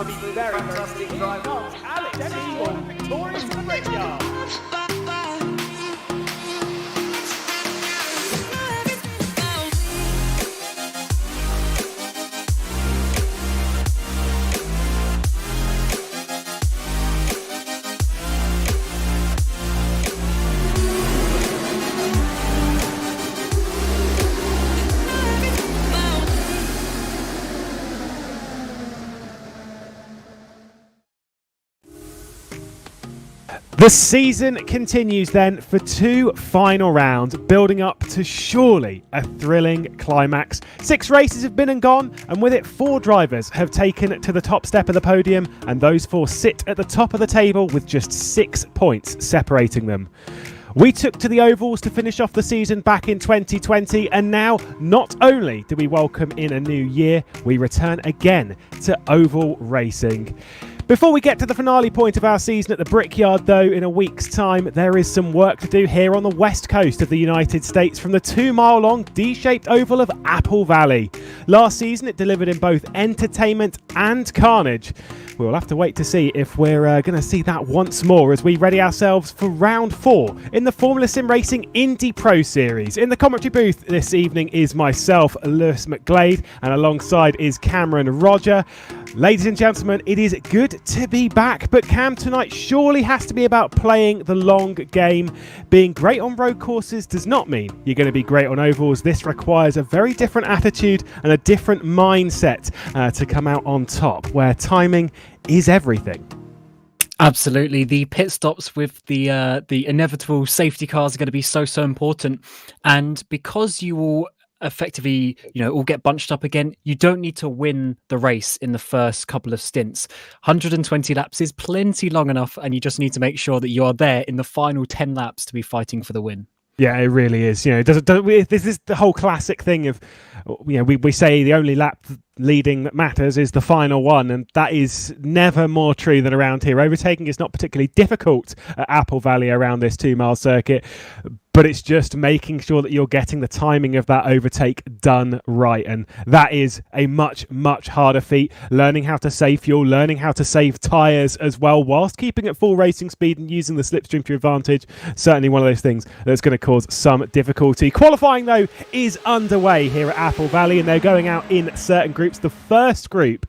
Very fantastic drive. Alex, everyone victorious in the Brickyard. The season continues then for two final rounds, building up to surely a thrilling climax. 6 races have been and gone, and with it 4 drivers have taken to the top step of the podium, and those 4 sit at the top of the table with just 6 points separating them. We took to the ovals to finish off the season back in 2020, and now not only do we welcome in a new year, we return again to oval racing. Before we get to the finale point of our season at the Brickyard though, in a week's time, there is some work to do here on the west coast of the United States from the 2-mile long D-shaped oval of Apple Valley. Last season it delivered in both entertainment and carnage. We'll have to wait to see if we're going to see that once more as we ready ourselves for round 4 in the Formula SimRacing IndyPRO Series. In the commentary booth this evening is myself, Lewis McGlade, and alongside is Cameron Rodger. Ladies and gentlemen, it is good to be back, but Cam, tonight surely has to be about playing the long game. Being great on road courses does not mean you're going to be great on ovals. This requires a very different attitude and a different mindset to come out on top, where timing is everything. Absolutely. The pit stops with the inevitable safety cars are going to be so important. And because you will effectively, all get bunched up again, you don't need to win the race in the first couple of stints. 120 laps is plenty long enough, and you just need to make sure that you are there in the final 10 laps to be fighting for the win. Yeah, it really is. This is the whole classic thing of, we say the only lap leading that matters is the final one, and that is never more true than around here. Overtaking is not particularly difficult at Apple Valley around this 2-mile circuit, but it's just making sure that you're getting the timing of that overtake done right, and that is a much, much harder feat. Learning how to save fuel, learning how to save tyres as well, whilst keeping at full racing speed and using the slipstream to your advantage, certainly one of those things that's going to cause some difficulty. Qualifying, though, is underway here at Apple Valley, and they're going out in certain groups. The first group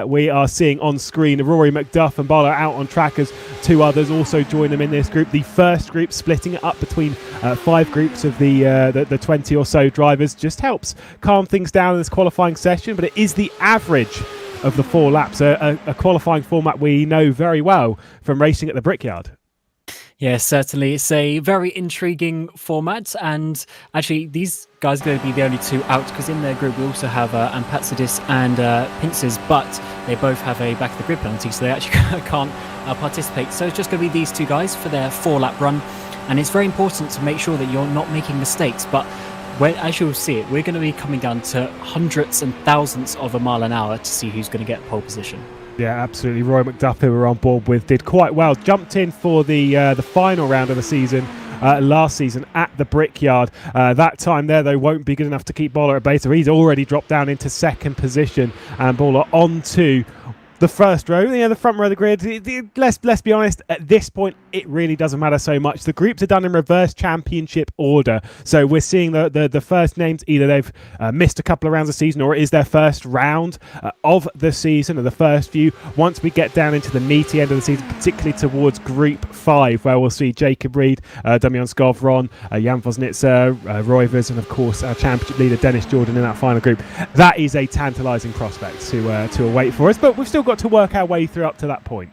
we are seeing on screen, Rory McDuff and Barlow out on track as 2 others also join them in this group. The first group splitting it up between 5 groups of the 20 or so drivers just helps calm things down in this qualifying session, but it is the average of the 4 laps, a qualifying format we know very well from racing at the Brickyard. Yeah, certainly. It's a very intriguing format, and actually these guys are going to be the only 2 out, because in their group we also have Ampatsidis and Pincers, but they both have a back of the grid penalty, so they actually can't participate. So it's just going to be these 2 guys for their 4-lap run, and it's very important to make sure that you're not making mistakes. But as you'll see it, we're going to be coming down to hundreds and thousands of a mile an hour to see who's going to get pole position. Yeah, absolutely. Roy McDuff, who we're on board with, did quite well. Jumped in for the final round of the season last season at the Brickyard. That time there, though, won't be good enough to keep Bowler at bay, so he's already dropped down into 2nd position, and Bowler on to the first row, the front row of the grid. Let's be honest, at this point, it really doesn't matter so much. The groups are done in reverse championship order. So we're seeing the first names, either they've missed a couple of rounds of season, or it is their first round of the season, or the first few. Once we get down into the meaty end of the season, particularly towards Group 5, where we'll see Jacob Reed, Damian Skovron, Jan Vosnitzer, Roivers, and of course our championship leader Dennis Jordan in that final group. That is a tantalising prospect to await for us, but we've still got to work our way through up to that point.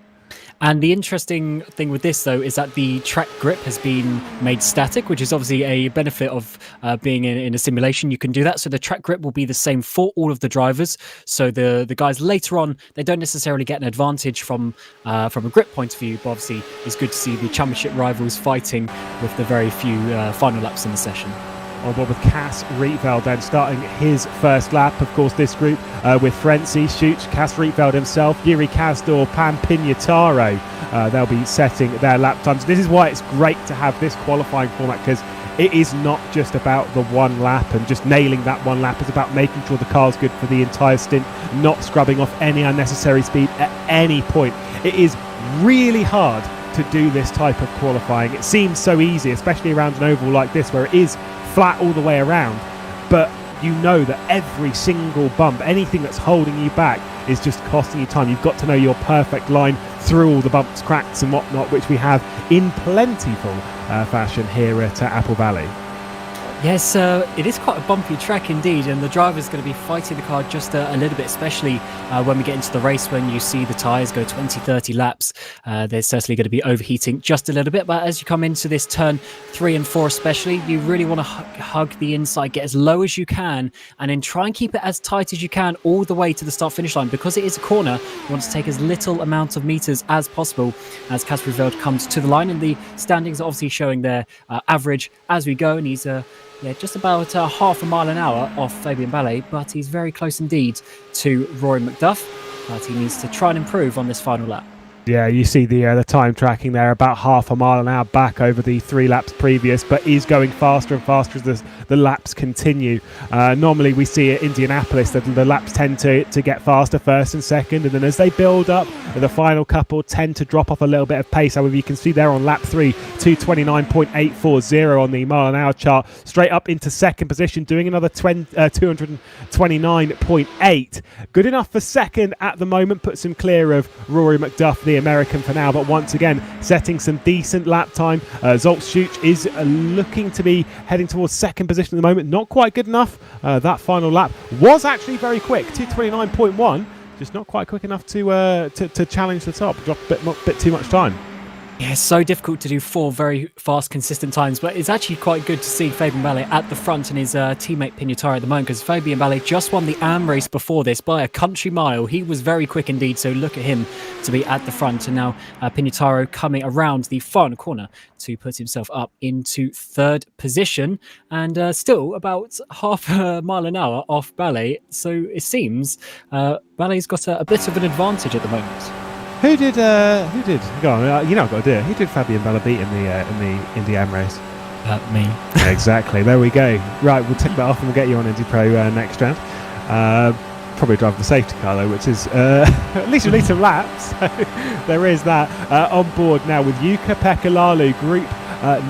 And the interesting thing with this, though, is that the track grip has been made static, which is obviously a benefit of being in a simulation. You can do that. So the track grip will be the same for all of the drivers. So the guys later on, they don't necessarily get an advantage from a grip point of view. But obviously, it's good to see the championship rivals fighting with the very few final laps in the session. On board with Cass Rietveld then starting his first lap. Of course, this group with Frenzy, Schuch, Cass Rietveld himself, Yuri Kazdor, Pam Pignataro. They'll be setting their lap times. This is why it's great to have this qualifying format, because it is not just about the one lap and just nailing that one lap. It's about making sure the car's good for the entire stint, not scrubbing off any unnecessary speed at any point. It is really hard to do this type of qualifying. It seems so easy, especially around an oval like this where it is flat all the way around, but you know that every single bump, anything that's holding you back, is just costing you time. You've got to know your perfect line through all the bumps, cracks and whatnot, which we have in plentiful fashion here at Apple Valley. Yes, it is quite a bumpy track indeed, and the driver's going to be fighting the car just a little bit, especially when we get into the race, when you see the tyres go 20-30 laps. They're certainly going to be overheating just a little bit, but as you come into this turn 3 and 4 especially, you really want to hug the inside, get as low as you can, and then try and keep it as tight as you can all the way to the start-finish line. Because it is a corner, you want to take as little amount of metres as possible as Casper Veld comes to the line, and the standings are obviously showing their average as we go, and he's just about half a mile an hour off Fabian Ballet, but he's very close indeed to Rory McDuff. But he needs to try and improve on this final lap. Yeah, you see the time tracking there, about half a mile an hour back over the 3 laps previous, but is going faster and faster as the laps continue. Normally we see at Indianapolis that the laps tend to get faster first and second, and then as they build up, the final couple tend to drop off a little bit of pace. However, you can see there on lap 3, 229.840 on the mile an hour chart, straight up into second position, doing another 229.8. Good enough for second at the moment, puts him clear of Rory McDuff, the American, for now, but once again setting some decent lap time. Zoltschutz is looking to be heading towards second position at the moment. Not quite good enough. That final lap was actually very quick, 229.1, just not quite quick enough to challenge the top. Dropped a bit too much time. Yeah, it's so difficult to do 4 very fast, consistent times, but it's actually quite good to see Fabian Ballet at the front and his teammate Pignataro at the moment, because Fabian Ballet just won the AM race before this by a country mile. He was very quick indeed, so look at him to be at the front. And now Pignataro coming around the final corner to put himself up into third position, and still about half a mile an hour off Ballet. So it seems Ballet's got a bit of an advantage at the moment. Who did? Go on, you know I've got to do it. Who did Fabian Ballet beat in the Indy AM race? Me. Exactly. There we go. Right, we'll take that off and we'll get you on IndyPro next round. Probably drive the safety car though, which is at least you'll need some laps. So there is that. On board now with Jukka-Pekka Laulu, group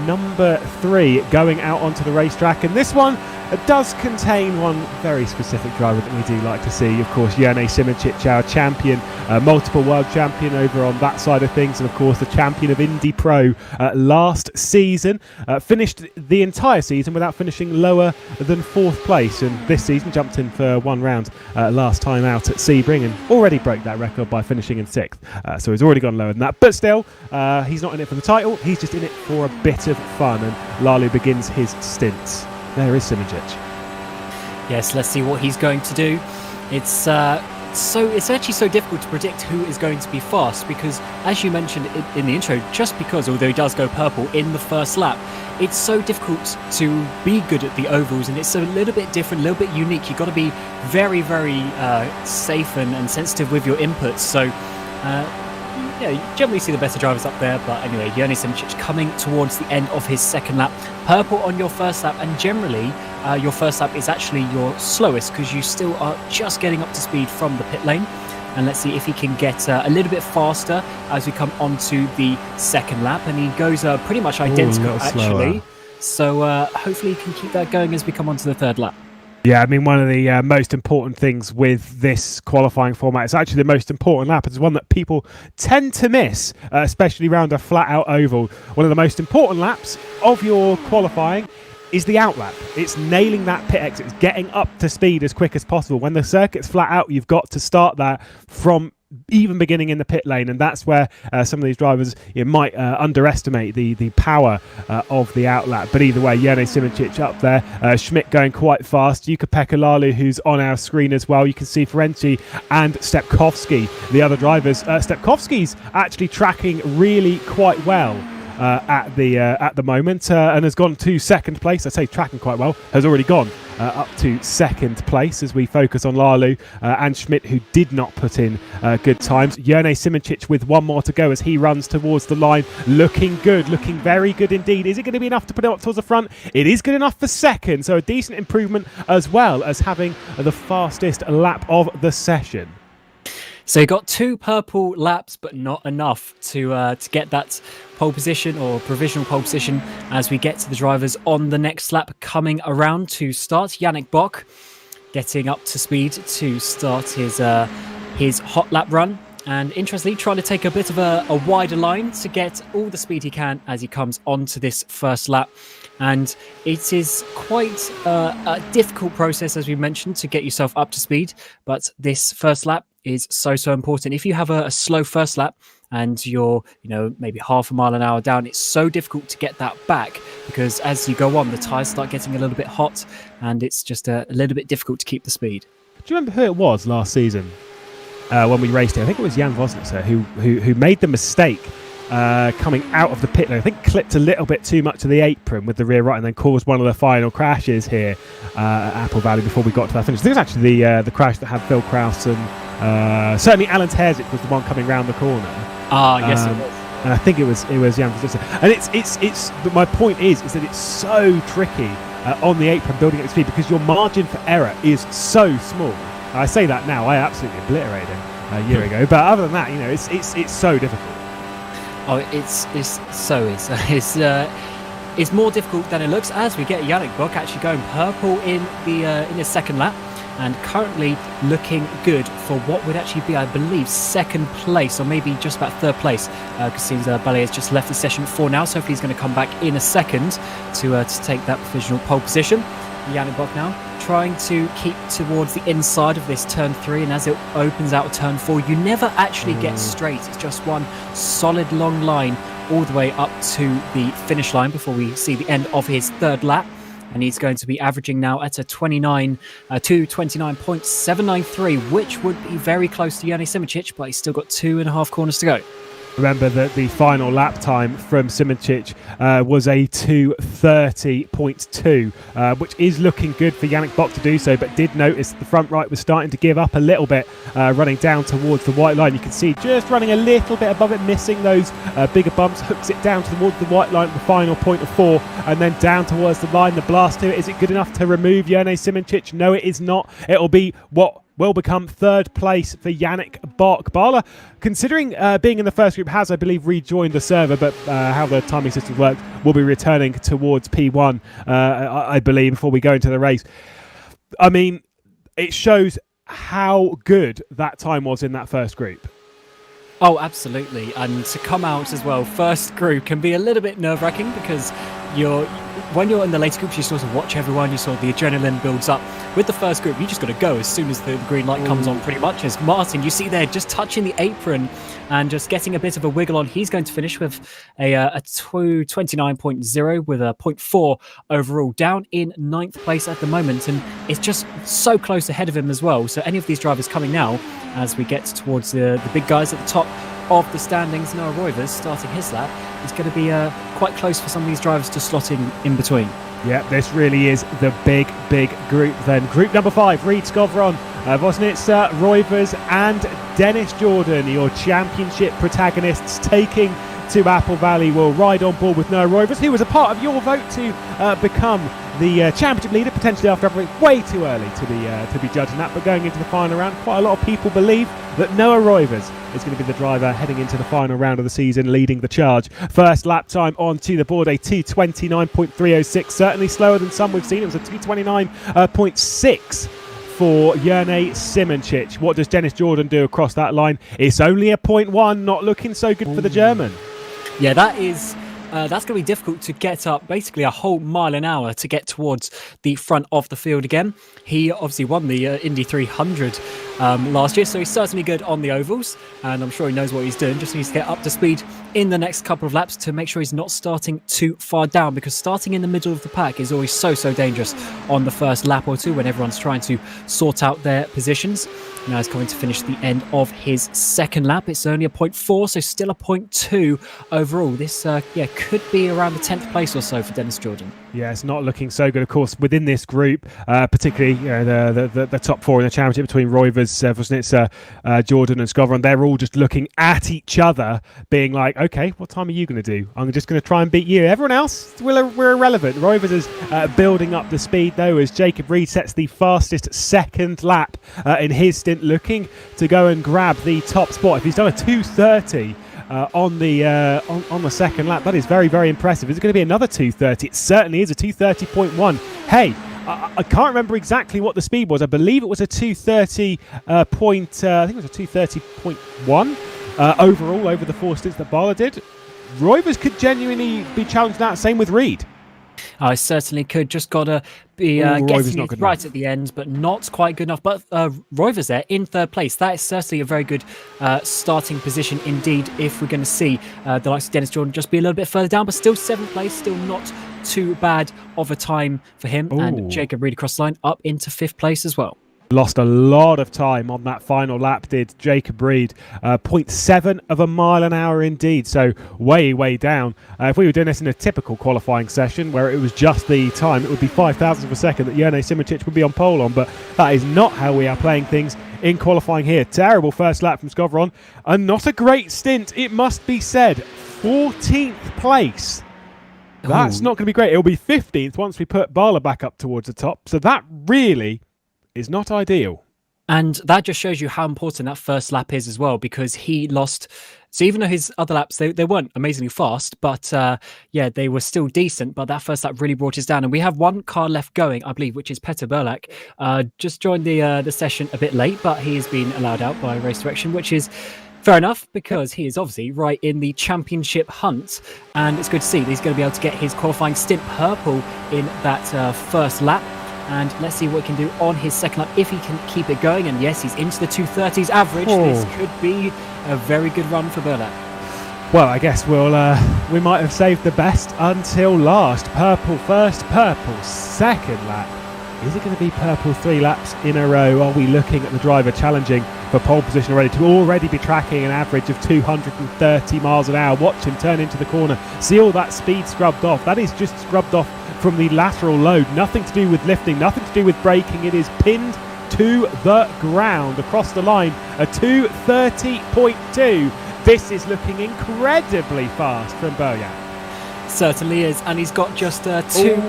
number 3, going out onto the racetrack, and this one does contain one very specific driver that we do like to see. Of course, Jene Simicic, our champion, multiple world champion over on that side of things, and of course the champion of IndyPro last season. Finished the entire season without finishing lower than 4th place, and this season jumped in for 1 round last time out at Sebring, and already broke that record by finishing in 6th. So he's already gone lower than that, but still he's not in it for the title, he's just in it for a bit of fun, and Lalu begins his stints. There is Simicic. Yes, let's see what he's going to do. It's actually so difficult to predict who is going to be fast, because as you mentioned in the intro, just because although he does go purple in the first lap, it's so difficult to be good at the ovals, and it's a little bit different, a little bit unique. You've got to be very, very safe and sensitive with your inputs. So you generally see the better drivers up there, but anyway, Jene Simicic coming towards the end of his second lap. Purple on your first lap, and generally your first lap is actually your slowest, because you still are just getting up to speed from the pit lane. And let's see if he can get a little bit faster as we come onto the second lap, and he goes pretty much identical actually. So hopefully he can keep that going as we come onto the third lap. Yeah, I mean, one of the most important things with this qualifying format, it's actually the most important lap. It's one that people tend to miss, especially around a flat-out oval. One of the most important laps of your qualifying is the out lap. It's nailing that pit exit. It's getting up to speed as quick as possible. When the circuit's flat out, you've got to start that from even beginning in the pit lane, and that's where some of these drivers might underestimate the power of the outlap. But either way, Jene Simicic up there, Schmidt going quite fast, Jukka-Pekka Laulu, who's on our screen as well. You can see Ferenczi and Stepkowski, the other drivers. Stepkowski's actually tracking really quite well at the moment, and has gone to second place. I say tracking quite well. Has already gone up to second place as we focus on Lalu and Schmidt, who did not put in good times. Jerne Simoncic with one more to go as he runs towards the line, looking good, looking very good indeed. Is it going to be enough to put it up towards the front? It is good enough for second, so a decent improvement as well as having the fastest lap of the session. So you got 2 purple laps, but not enough to get that pole position or provisional pole position as we get to the drivers on the next lap coming around to start. Yannick Bock getting up to speed to start his hot lap run. And interestingly, trying to take a bit of a wider line to get all the speed he can as he comes onto this first lap. And it is quite a difficult process, as we mentioned, to get yourself up to speed. But this first lap is so important. If you have a slow first lap and you're, maybe half a mile an hour down, it's so difficult to get that back because as you go on, the tyres start getting a little bit hot and it's just a little bit difficult to keep the speed. Do you remember who it was last season when we raced it? I think it was Jan Vosnitzer who made the mistake coming out of the pit lane. I think clipped a little bit too much of the apron with the rear right and then caused one of the final crashes here at Apple Valley before we got to that finish. I think it was actually the crash that had Phil Krauss and certainly Alan Terzic was the one coming round the corner. Yes, it was. And I think it was Jan Vosnitzer. And it's but my point is that it's so tricky on the apron building at speed because your margin for error is so small. And I say that now, I absolutely obliterated him a year ago, but other than that, it's so difficult. Oh, it's more difficult than it looks as we get Yannick Bock actually going purple in his second lap and currently looking good for what would actually be, I believe, second place or maybe just about third place because seems Ballet has just left the session for now, so hopefully he's going to come back in a second to take that provisional pole position. Yannick Bock now trying to keep towards the inside of this turn 3, and as it opens out of turn 4, you never actually get straight. It's just one solid long line all the way up to the finish line before we see the end of his third lap. And he's going to be averaging now at a 29.793, which would be very close to Jerne Simoncic, but he's still got 2.5 corners to go. Remember that the final lap time from Simoncic was a 2:30.2, which is looking good for Yannick Bock to do so, but did notice that the front right was starting to give up a little bit, running down towards the white line. You can see just running a little bit above it, missing those bigger bumps, hooks it down towards the white line at the final point of 4, and then down towards the line, the blast to it. Is it good enough to remove Jerne Simoncic? No, it is not. It'll be what will become third place for Yannick Bock. Bala, considering being in the first group, has, I believe, rejoined the server, but how the timing system works, will be returning towards P1, I believe, before we go into the race. I mean, it shows how good that time was in that first group. Oh, absolutely. And to come out as well, first group can be a little bit nerve-wracking because when you're in the later groups, you sort of watch everyone, you sort of the adrenaline builds up. With the first group, you just got to go as soon as the green light comes on, pretty much. As Martin, you see there, just touching the apron and just getting a bit of a wiggle on. He's going to finish with a 29.0 with a 0.4 overall, down in 9th place at the moment. And it's just so close ahead of him as well. So any of these drivers coming now, as we get towards the big guys at the top of the standings, Noah Roivers starting his lap, is going to be quite close for some of these drivers to slot in between. Yeah, this really is the big group then. Group number 5, Reed Skovron, Vosnitzer, Roivers and Dennis Jordan, your championship protagonists taking to Apple Valley, will ride on board with Noah Roivers, who was a part of your vote to become the championship leader, potentially after way too early to be judging that. But going into the final round, quite a lot of people believe that Noah Roivers is going to be the driver heading into the final round of the season, leading the charge. First lap time onto the board, a 2:29.306, certainly slower than some we've seen. It was a 2:29.6 for Jerne Simoncic. What does Dennis Jordan do across that line? It's only a 0.1, not looking so good for the German. Yeah, that's going to be difficult to get up basically a whole mile an hour to get towards the front of the field again. He obviously won the Indy 300 last year, so he's certainly good on the ovals, and I'm sure he knows what he's doing. Just needs to get up to speed in the next couple of laps to make sure he's not starting too far down, because starting in the middle of the pack is always so dangerous on the first lap or two when everyone's trying to sort out their positions. Now he's coming to finish the end of his second lap. It's only a 0.4, so still a 0.2 overall. This could be around the 10th place or so for Dennis Jordan. Yeah, it's not looking so good. Of course, within this group, particularly the top four in the championship between Roivers, Jordan and Skovron, they're all just looking at each other, being like, okay, what time are you going to do? I'm just going to try and beat you. Everyone else, we're irrelevant. Roivers is building up the speed, though, as Jacob Reed sets the fastest second lap in his stint, looking to go and grab the top spot. If he's done a 2:30 on the second lap, that is very impressive. Is it going to be another 2:30? It certainly is a 2:30.1. Hey, I can't remember exactly what the speed was. I believe it was a 2:30 I think it was a 2:30.1 overall over the four stints that Bala did. Roivers could genuinely be challenged that. Same with Reed. I certainly could. Just got to be getting it right at the end, but not quite good enough. But Roivers there in third place. That is certainly a very good starting position indeed, if we're going to see the likes of Dennis Jordan just be a little bit further down, but still 7th place, still not too bad of a time for him. Ooh. And Jacob Reed across the line up into 5th place as well. Lost a lot of time on that final lap, did Jacob Reed. 0.7 of a mile an hour indeed, so way down. If we were doing this in a typical qualifying session where it was just the time, it would be 5,000th of a second that Jerne Simicic would be on pole on, but that is not how we are playing things in qualifying here. Terrible first lap from Skovron, and not a great stint, it must be said. 14th place. That's not going to be great. It'll be 15th once we put Bala back up towards the top, so that really is not ideal. And that just shows you how important that first lap is as well, because he lost. So even though his other laps, they weren't amazingly fast, but they were still decent. But that first lap really brought us down. And we have one car left going, I believe, which is Petter Burlak. Just joined the session a bit late, but he has been allowed out by race direction, which is fair enough, because he is obviously right in the championship hunt. And it's good to see that he's going to be able to get his qualifying stint purple in that first lap. And let's see what he can do on his second lap, if he can keep it going. And yes, he's into the 2:30s average. This could be a very good run for Burlak. Well, I guess we might have saved the best until last. Purple first, purple second lap. Is it going to be purple 3 laps in a row? Are we looking at the driver challenging for pole position already, to already be tracking an average of 230 miles an hour? Watch him turn into the corner. See all that speed scrubbed off. That is just scrubbed off from the lateral load. Nothing to do with lifting, nothing to do with braking. It is pinned to the ground across the line. A 2:30.2. This is looking incredibly fast from Burlak. Certainly is, and he's got just 2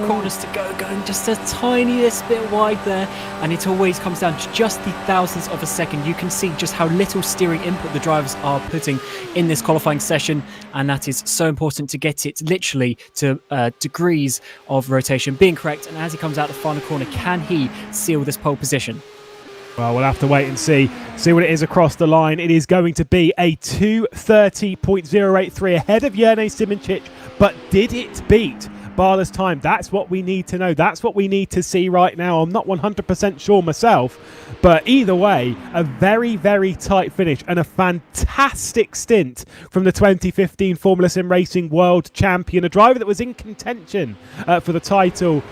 corners to go, going just a tiniest bit wide there, and it always comes down to just the thousandths of a second. You can see just how little steering input the drivers are putting in this qualifying session, and that is so important to get it literally to degrees of rotation being correct. And as he comes out the final corner, can he seal this pole position? Well, we'll have to wait and see what it is across the line. It is going to be a 2:30.083 ahead of Jerne Simicic, but did it beat Bala's time? That's what we need to know. That's what we need to see right now. I'm not 100% sure myself, but either way, a very tight finish and a fantastic stint from the 2015 Formula Sim Racing World Champion, a driver that was in contention for the title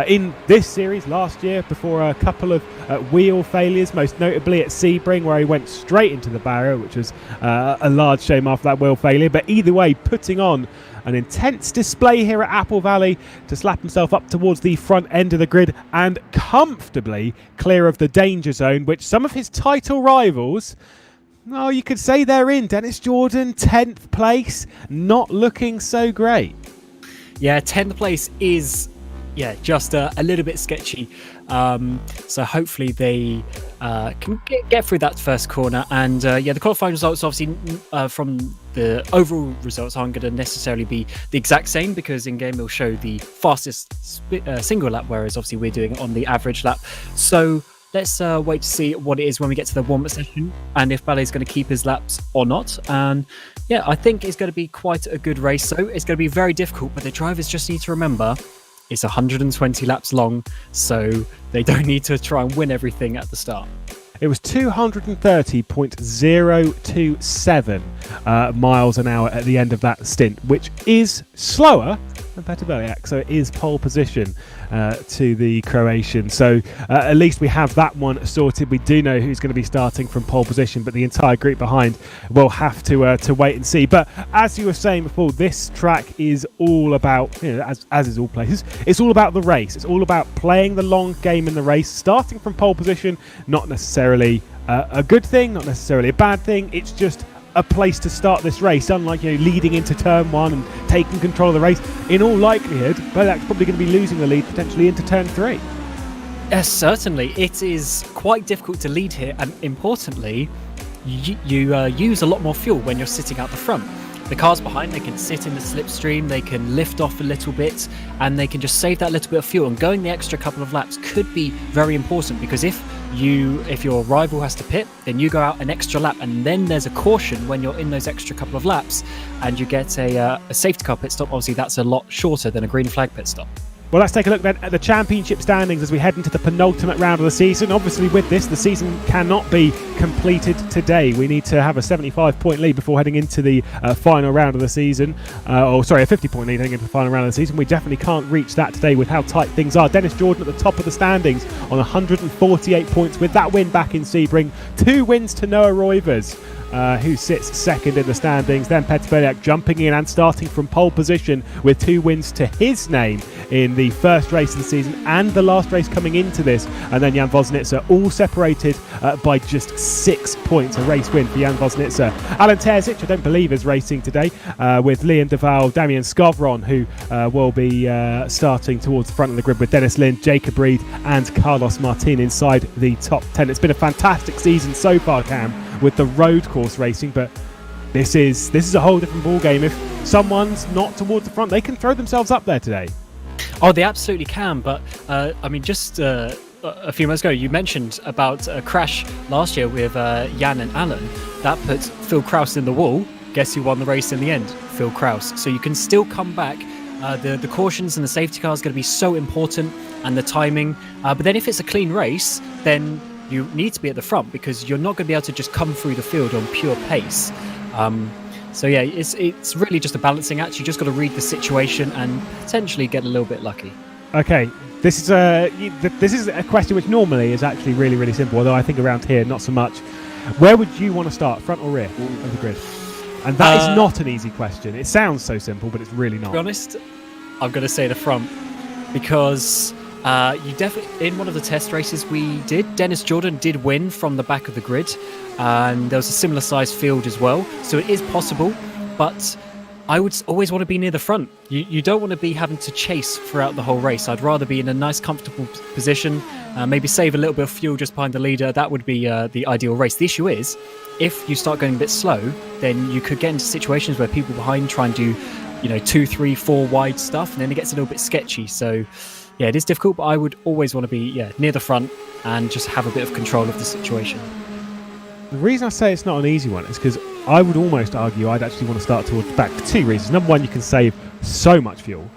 in this series last year before a couple of wheel failures, most notably at Sebring, where he went straight into the barrier, which was a large shame after that wheel failure. But either way, putting on an intense display here at Apple Valley to slap himself up towards the front end of the grid and comfortably clear of the danger zone, which some of his title rivals, well, you could say they're in. Dennis Jordan, 10th place, not looking so great. Yeah, 10th place is just a little bit sketchy. So hopefully they can get through that first corner. And the qualifying results, obviously, from the overall results, aren't going to necessarily be the exact same, because in game it'll show the fastest single lap, whereas obviously we're doing it on the average lap. So let's wait to see what it is when we get to the warm-up session, and if Ballet's going to keep his laps or not. And I think it's going to be quite a good race. So it's going to be very difficult, but the drivers just need to remember it's 120 laps long, so they don't need to try and win everything at the start. It was 230.027 miles an hour at the end of that stint, which is slower than Peter, so it is pole position to the Croatian. So at least we have that one sorted. We do know who's going to be starting from pole position, but the entire group behind will have to wait and see. But as you were saying before, this track is all about, as is all places, it's all about the race. It's all about playing the long game in the race, starting from pole position. Not necessarily a good thing, not necessarily a bad thing. It's just a place to start this race, unlike leading into turn 1 and taking control of the race. In all likelihood, Felix probably going to be losing the lead potentially into turn 3. Yes, certainly. It is quite difficult to lead here, and importantly, you use a lot more fuel when you're sitting out the front. The cars behind, they can sit in the slipstream, they can lift off a little bit, and they can just save that little bit of fuel. And going the extra couple of laps could be very important, because if your rival has to pit, then you go out an extra lap, and then there's a caution when you're in those extra couple of laps, and you get a safety car pit stop. Obviously, that's a lot shorter than a green flag pit stop. Well, let's take a look then at the championship standings as we head into the penultimate round of the season. Obviously, with this, the season cannot be completed today. We need to have a 75-point lead before heading into the final round of the season. A 50-point lead heading into the final round of the season. We definitely can't reach that today with how tight things are. Dennis Jordan at the top of the standings on 148 points with that win back in Sebring. 2 wins to Noah Roivers, who sits second in the standings. Then Peter jumping in and starting from pole position with 2 wins to his name in the first race of the season and the last race coming into this. And then Jan Vosnitzer, all separated by just 6 points. A race win for Jan Vosnitzer. Alan Terzic, I don't believe, is racing today with Liam Duval, Damian Skovron, who will be starting towards the front of the grid with Dennis Lind, Jacob Reed and Carlos Martin inside the top 10. It's been a fantastic season so far, Cam, with the road course racing, but this is a whole different ball game. If someone's not towards the front, they can throw themselves up there today. Oh, they absolutely can, but just a few months ago you mentioned about a crash last year with Jan and Alan that put Phil Kraus in the wall. Guess who won the race in the end? Phil Kraus. So you can still come back. The cautions and the safety car is going to be so important, and the timing, but then if it's a clean race, then you need to be at the front, because you're not going to be able to just come through the field on pure pace. It's really just a balancing act. You just got to read the situation and potentially get a little bit lucky. Okay, this is a question which normally is actually really, really simple, although I think around here not so much. Where would you want to start, front or rear of the grid? And that is not an easy question. It sounds so simple, but it's really not. To be honest, I'm going to say the front, because you definitely, in one of the test races we did, Dennis Jordan did win from the back of the grid, and there was a similar sized field as well, so it is possible, but I would always want to be near the front. You don't want to be having to chase throughout the whole race. I'd rather be in a nice comfortable position, maybe save a little bit of fuel just behind the leader. That would be the ideal race. The issue is, if you start going a bit slow, then you could get into situations where people behind try and do 2, 3, 4 wide stuff, and then it gets a little bit sketchy. So yeah, it is difficult, but I would always want to be near the front and just have a bit of control of the situation. The reason I say it's not an easy one is because I would almost argue I'd actually want to start towards the back for 2 reasons. Number one, you can save so much fuel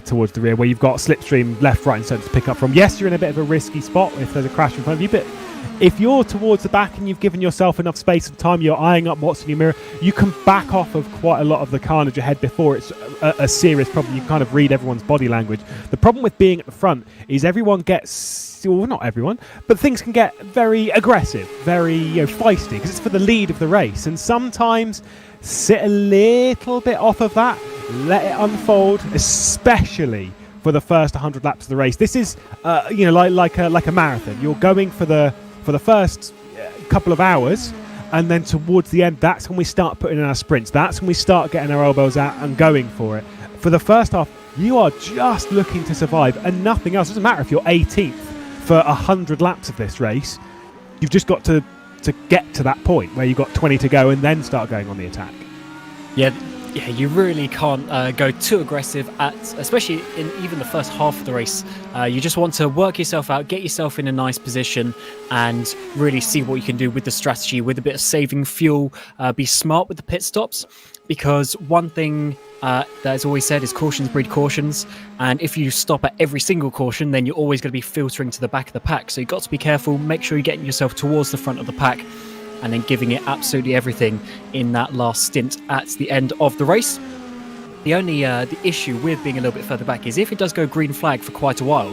towards the rear, where you've got slipstream left, right and centre to pick up from. Yes, you're in a bit of a risky spot if there's a crash in front of you, but if you're towards the back and you've given yourself enough space and time, you're eyeing up what's in your mirror, you can back off of quite a lot of the carnage ahead before it's a serious problem. You can kind of read everyone's body language. The problem with being at the front is everyone gets, well, not everyone, but things can get very aggressive, very feisty, because it's for the lead of the race. And sometimes sit a little bit off of that, let it unfold, especially for the first 100 laps of the race. This is, like a marathon. You're going for the first couple of hours, and then towards the end, that's when we start putting in our sprints. That's when we start getting our elbows out and going for it. For the first half, you are just looking to survive and nothing else. It doesn't matter if you're 18th for 100 laps of this race. You've just got to get to that point where you've got 20 to go and then start going on the attack. Yeah, you really can't go too aggressive especially in even the first half of the race. You just want to work yourself out, get yourself in a nice position, and really see what you can do with the strategy, with a bit of saving fuel. Be smart with the pit stops. because one thing that's always said is cautions breed cautions, and if you stop at every single caution, then you're always going to be filtering to the back of the pack. So you've got to be careful, make sure you're getting yourself towards the front of the pack, and then giving it absolutely everything in that last stint at the end of the race. The only the issue with being a little bit further back is if it does go green flag for quite a while,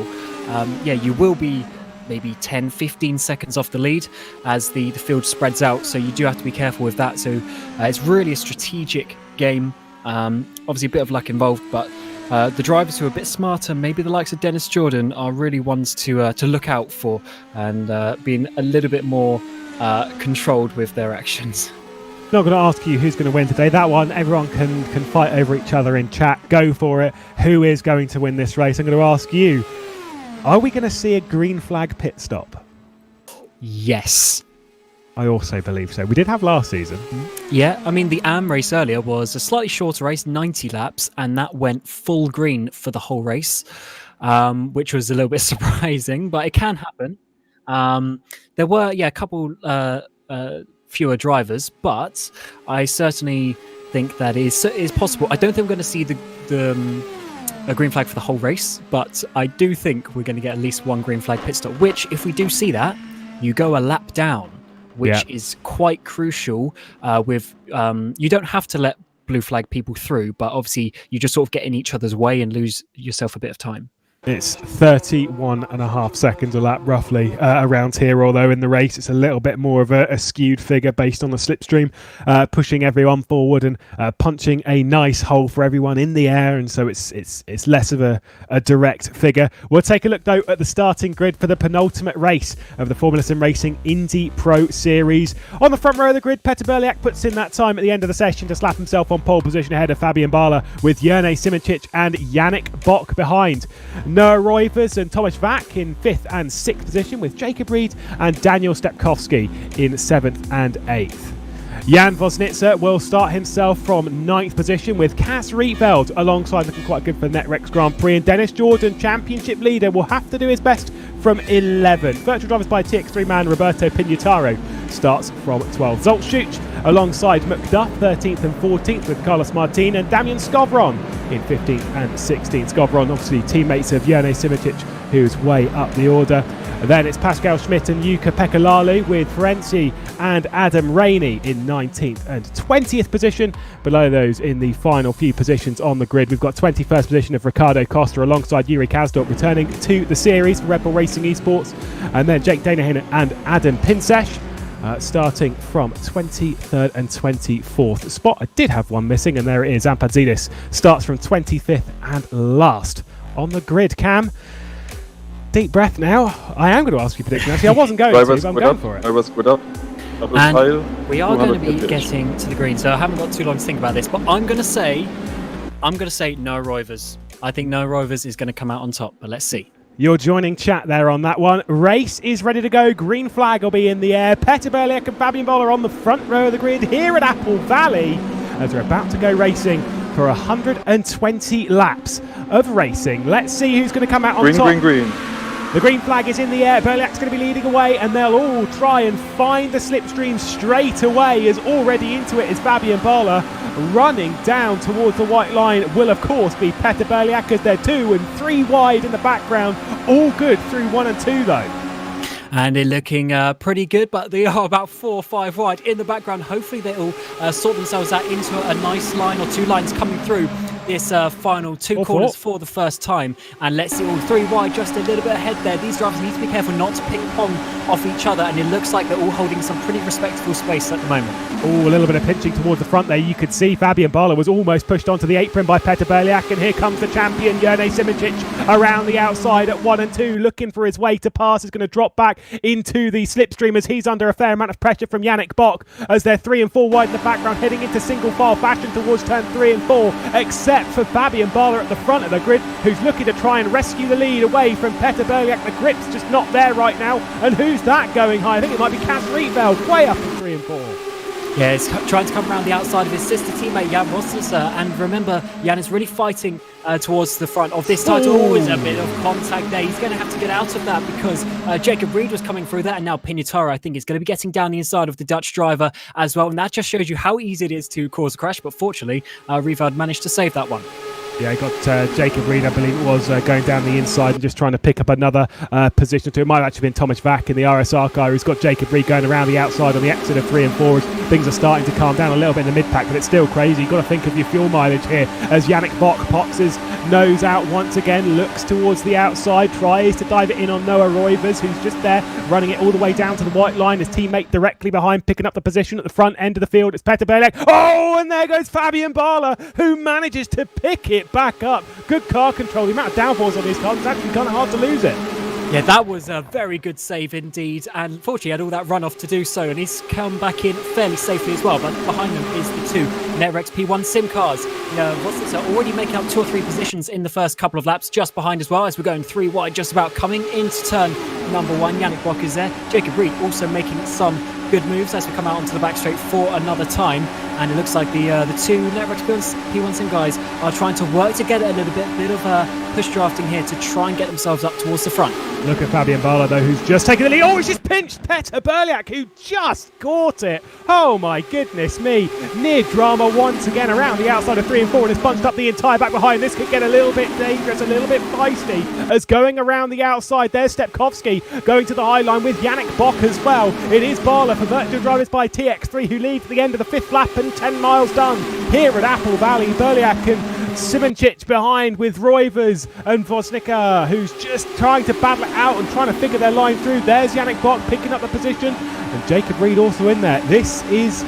you will be maybe 10-15 seconds off the lead as the field spreads out, so you do have to be careful with that. So it's really a strategic game. Obviously a bit of luck involved, but the drivers who are a bit smarter, maybe the likes of Dennis Jordan, are really ones to look out for, and being a little bit more controlled with their actions. Not going to ask you who's going to win today. That one, everyone can fight over each other in chat. Go for it. Who is going to win this race? I'm going to ask you, are we going to see a green flag pit stop? Yes. I also believe so. We did have last season. Yeah, I mean, the AM race earlier was a slightly shorter race, 90 laps, and that went full green for the whole race, which was a little bit surprising, but it can happen. There were, a couple fewer drivers, but I certainly think that is possible. I don't think we're going to see a green flag for the whole race, but I do think we're going to get at least one green flag pit stop, which, if we do see that, you go a lap down, which is quite crucial. You don't have to let blue flag people through, but obviously you just sort of get in each other's way and lose yourself a bit of time. It's 31.5 seconds a lap, roughly, around here, although in the race it's a little bit more of a skewed figure based on the slipstream, pushing everyone forward and punching a nice hole for everyone in the air, and so it's less of a direct figure. We'll take a look, though, at the starting grid for the penultimate race of the Formula SimRacing IndyPRO Series. On the front row of the grid, Petr Berliak puts in that time at the end of the session to slap himself on pole position ahead of Fabian Bala, with Jerne Simoncic and Yannick Bock behind. Noah Roivers and Tomasz Vak in 5th and 6th position, with Jacob Reed and Daniel Stepkowski in 7th and 8th. Jan Vosnitzer will start himself from 9th position, with Cas Rietveld alongside, looking quite good for the NetRex Grand Prix, and Dennis Jordan, championship leader, will have to do his best from 11th. Virtual drivers by TX3 man Roberto Pinataro starts from 12th. Zoltschutz alongside McDuff 13th and 14th, with Carlos Martin and Damian Skovron in 15th and 16th. Skovron obviously teammates of Jerne Simoncic, who's way up the order. Then it's Pascal Schmidt and Jukka Pekka-Laulu, with Ferenczi and Adam Rainey in 19th and 20th position. Below those in the final few positions on the grid, we've got 21st position of Ricardo Costa alongside Yuri Kazdorp returning to the series for Red Bull Racing eSports. And then Jake Danahan and Adam Pinsesh starting from 23rd and 24th spot. I did have one missing, and there it is. Ampadzidis starts from 25th and last on the grid. Cam, deep breath now. I am going to ask you a prediction. Actually, I wasn't going to, but I'm going for it. I was good up. And we are going to be getting to the green, so I haven't got too long to think about this, but I'm going to say Noah Roivers. I think Noah Roivers is going to come out on top, but let's see. You're joining chat there on that one. Race is ready to go. Green flag will be in the air. Petr Berliak and Fabian Bala on the front row of the grid here at Apple Valley, as they're about to go racing for 120 laps of racing. Let's see who's going to come out on top. Green. The green flag is in the air. Berliak's going to be leading away, and they'll all try and find the slipstream straight away, as already into it is Fabian Bala. Running down towards the white line will, of course, be Petr Berliak, as they're 2 and 3 wide in the background. All good through 1 and 2, though. And they're looking pretty good, but they are about 4 or 5 wide in the background. Hopefully they'll sort themselves out into a nice line or 2 lines coming through this final 2 corners for the first time. And let's see, all 3 wide, just a little bit ahead there. These drivers need to be careful not to ping pong off each other, and it looks like they're all holding some pretty respectable space at the moment. Oh, a little bit of pinching towards the front there. You could see Fabian Bala was almost pushed onto the apron by Petr Berliak, and here comes the champion Jerne Simoncic around the outside at 1 and 2, looking for his way to pass. Is going to drop back into the slipstream as he's under a fair amount of pressure from Yannick Bock, as they're 3 and 4 wide in the background, heading into single file fashion towards turn 3 and 4, except for Fabian Bala at the front of the grid, who's looking to try and rescue the lead away from Petr Berliak. The grip's just not there right now, and who's that going high? I think it might be Cas Rietveld, way up in 3 and 4. Yeah, he's trying to come around the outside of his sister teammate Jan Rosser, and remember, Jan is really fighting towards the front of this title. Always a bit of contact there. He's going to have to get out of that because Jacob Reed was coming through that, and now Pinataro, I think, is going to be getting down the inside of the Dutch driver as well, and that just shows you how easy it is to cause a crash, but fortunately, Rivard managed to save that one. Yeah, he got Jacob Reed, I believe it was, going down the inside and just trying to pick up another position or two. It might have actually been Thomas Vack in the RSR car who's got Jacob Reed going around the outside on the exit of 3 and 4 as things are starting to calm down a little bit in the mid-pack, but it's still crazy. You've got to think of your fuel mileage here as Yannick Bock pops his nose out once again, looks towards the outside, tries to dive it in on Noah Roivers, who's just there running it all the way down to the white line. His teammate directly behind, picking up the position at the front end of the field. It's Petter Berliak. Oh, and there goes Fabian Barla, who manages to pick it back up. Good car control. The amount of downforce on these cars is actually kind of hard to lose it. Yeah, that was a very good save indeed, and fortunately he had all that runoff to do so, and he's come back in fairly safely as well. But behind them is the 2 Netrex P1 sim cars. Already making up 2 or 3 positions in the first couple of laps, just behind as well as we're going 3 wide, just about coming into turn number 1. Yannick Bock is there. Jacob Reed also making some good moves as we come out onto the back straight for another time, and it looks like the 2 Netrex P1 sim guys are trying to work together a little bit of push drafting here to try and get themselves up towards the front. Look at Fabian Barla though, who's just taken the lead. Oh, he's just pinched Petter Berliak, who just caught it. Oh my goodness me. Near drama once again around the outside of 3 and 4, and has bunched up the entire back behind. This could get a little bit dangerous, a little bit feisty, as going around the outside. There's Stepkovsky going to the high line with Yannick Bock as well. It is Barla for Virtual Drivers by TX3, who leads at the end of the 5th lap and 10 miles done here at Apple Valley. Berliak and Simoncic behind with Roivers and Vosnica, who's just trying to battle it out and trying to figure their line through. There's Yannick Bock picking up the position, and Jacob Reed also in there. This is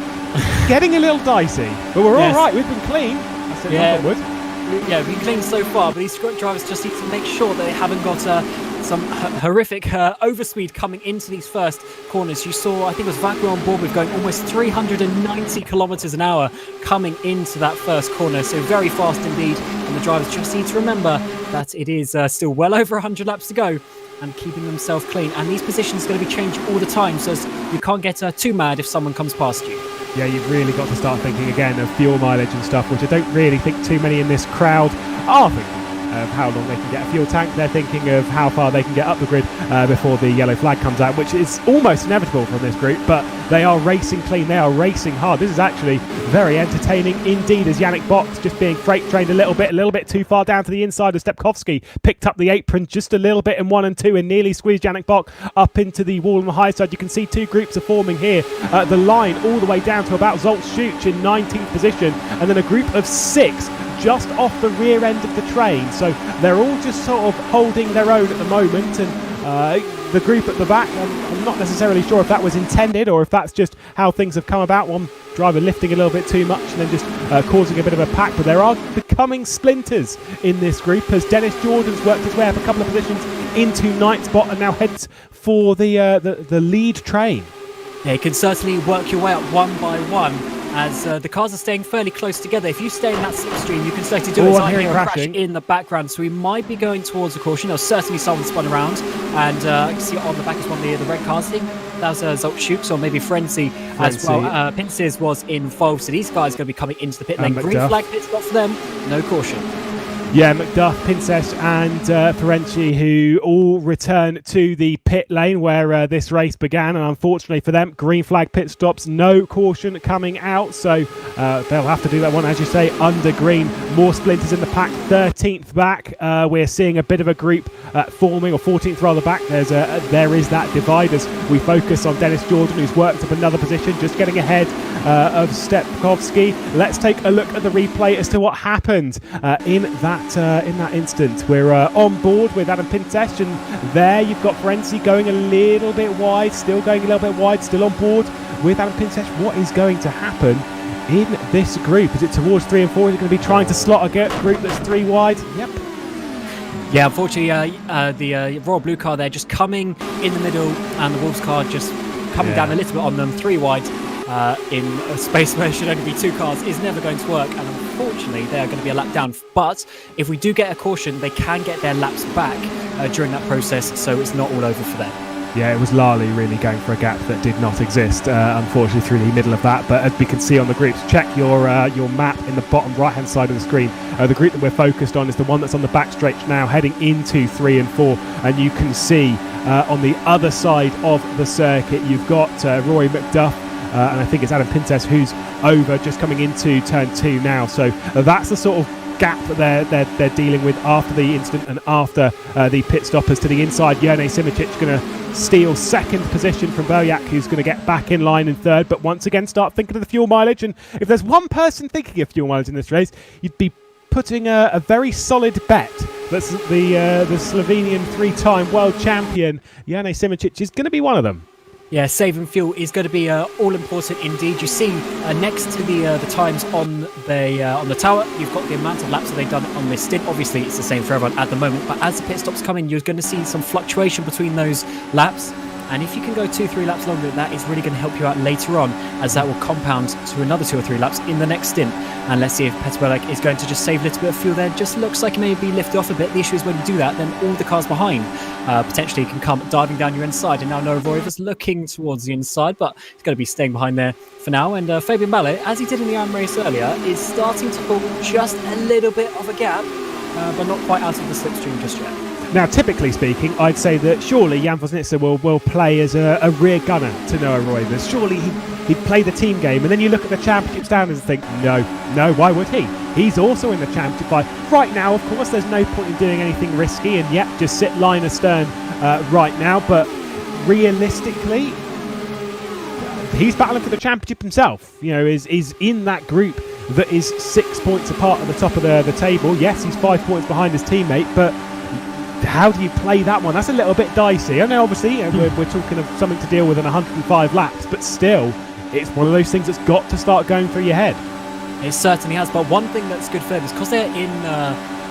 getting a little dicey, but we're all right. We've been clean. I said knock on wood. Yeah, we've been clean so far, but these drivers just need to make sure that they haven't got some horrific overspeed coming into these first corners. You saw, I think it was Vacu on board with going almost 390 kilometers an hour coming into that first corner, so very fast indeed, and the drivers just need to remember that it is still well over 100 laps to go and keeping themselves clean, and these positions are going to be changed all the time, so you can't get too mad if someone comes past you. Yeah, you've really got to start thinking again of fuel mileage and stuff, which I don't really think too many in this crowd are thinking of how long they can get a fuel tank. They're thinking of how far they can get up the grid before the yellow flag comes out, which is almost inevitable from this group, but they are racing clean, they are racing hard. This is actually very entertaining indeed, as Yannick Bock's just being freight trained a little bit too far down to the inside of Stepkovsky, picked up the apron just a little bit in 1 and 2 and nearly squeezed Yannick Bock up into the wall on the high side. You can see 2 groups are forming here. The line all the way down to about Zoltz-Schuch in 19th position, and then a group of 6 just off the rear end of the train. So they're all just sort of holding their own at the moment, and the group at the back, I'm not necessarily sure if that was intended or if that's just how things have come about. One driver lifting a little bit too much and then just causing a bit of a pack, but there are becoming splinters in this group as Dennis Jordan's worked his way up a couple of positions into 9th spot and now heads for the lead train. Yeah, you can certainly work your way up one by one as the cars are staying fairly close together. If you stay in that slipstream, you can certainly do it. I hear a crash in the background, so we might be going towards a caution. There's certainly someone spun around, and I can see on the back is one of the red cars. I think that was Zoltz-Schuch or maybe Frenzy as well. Pinces was involved, so these guys are going to be coming into the pit lane. Green flag pit stop for them, no caution. Yeah, McDuff, Pinces and Ferenczi, who all return to the pit lane where this race began, and unfortunately for them, green flag pit stops, no caution coming out, so they'll have to do that one, as you say, under green. More splinters in the pack, 13th back. We're seeing a bit of a group forming, or 14th rather back. There is that divide as we focus on Dennis Jordan, who's worked up another position, just getting ahead of Stepkovsky. Let's take a look at the replay as to what happened in that instant. We're on board with Adam Pintes, and there you've got Ferenczi going a little bit wide, still on board with Adam Pintes. What is going to happen in this group? Is it towards 3 and 4? Is it going to be trying to slot a group that's 3 wide? Yep. Yeah, unfortunately, the Royal Blue car there just coming in the middle, and the Wolves car just coming down a little bit on them, 3 wide. In a space where there should only be 2 cars is never going to work, and unfortunately they are going to be a lap down. But if we do get a caution, they can get their laps back during that process, so it's not all over for them. Yeah, it was Lally really going for a gap that did not exist, unfortunately, through the middle of that. But as we can see on the groups, check your map in the bottom right-hand side of the screen. The group that we're focused on is the one that's on the back stretch now, heading into 3 and 4. And you can see on the other side of the circuit, you've got Rory McDuff, and I think it's Adam Pintes who's over, just coming into turn 2 now. So that's the sort of gap that they're dealing with after the incident and after the pit stoppers. To the inside, Jerne Simicic going to steal second position from Boljak, who's going to get back in line in third, but once again start thinking of the fuel mileage. And if there's one person thinking of fuel mileage in this race, you'd be putting a very solid bet that the Slovenian 3-time world champion Jerne Simicic is going to be one of them. Yeah, saving fuel is going to be all important indeed. You see next to the times on the tower, you've got the amount of laps that they've done on this stint. Obviously, it's the same for everyone at the moment, but as the pit stops come in, you're going to see some fluctuation between those laps. And if you can go 2-3 laps longer, that is really going to help you out later on, as that will compound to another 2 or 3 laps in the next stint. And let's see if Peter Boljak is going to just save a little bit of fuel there. Just looks like it may be lifted off a bit. The issue is when you do that, then all the cars behind potentially can come diving down your inside. And now Noah Roivas looking towards the inside, but he's going to be staying behind there for now. And Fabian Ballet, as he did in the AM race earlier, is starting to pull just a little bit of a gap, but not quite out of the slipstream just yet. Now, typically speaking, I'd say that surely Jan Vosnitsa will play as a rear gunner to Noah Roivas. Surely he'd play the team game. And then you look at the championship standings and think, no, why would he? He's also in the championship fight. Right now, of course, there's no point in doing anything risky and just sit line astern right now. But realistically, he's battling for the championship himself. Is in that group that is 6 points apart at the top of the table. Yes, he's 5 points behind his teammate, but how do you play that one? That's a little bit dicey. I know, obviously, we're talking of something to deal with in 105 laps, but still, it's one of those things that's got to start going through your head. It certainly has, but one thing that's good for them is because they're in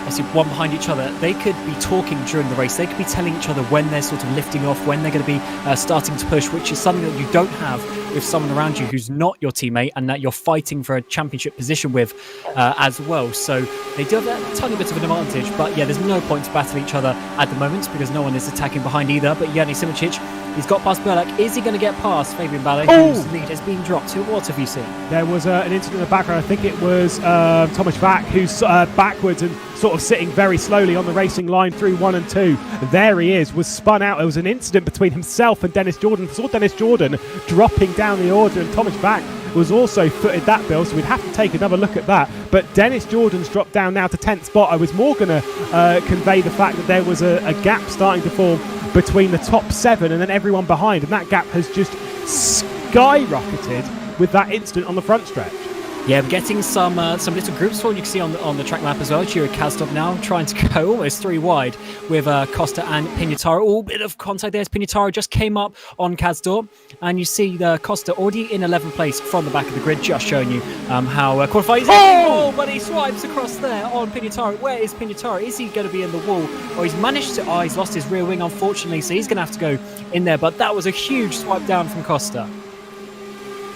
obviously one behind each other, they could be talking during the race. They could be telling each other when they're sort of lifting off, when they're going to be starting to push, which is something that you don't have with someone around you who's not your teammate and that you're fighting for a championship position with as well. So they do have that tiny bit of an advantage, but yeah, there's no point to battle each other at the moment because no one is attacking behind either. But Jerne Simicic, he's got past Boljak. Is he going to get past Fabian Ballet, whose lead has been dropped? What have you seen? There was an incident in the background. I think it was Thomas Vack, who's backwards and sort of sitting very slowly on the racing line through 1 and 2. There he is, was spun out. There was an incident between himself and Dennis Jordan. I saw Dennis Jordan dropping down the order, and Thomas Vack was also footed that bill, so we'd have to take another look at that. But Dennis Jordan's dropped down now to 10th spot. I was more going to convey the fact that there was a gap starting to form between the top 7 and then everyone behind, and that gap has just skyrocketed with that incident on the front stretch. Yeah, we're getting some little groups formed. You can see on the track map as well. Jiro Kazdov now trying to go almost 3 wide with Costa and Pignataro. All bit of contact there. Pignataro just came up on Kazdor, and you see Costa already in 11th place from the back of the grid, just showing you how qualified he's but he swipes across there on Pignataro. Where is Pignataro? Is he going to be in the wall? Or he's managed to... he's lost his rear wing, unfortunately, so he's going to have to go in there. But that was a huge swipe down from Costa.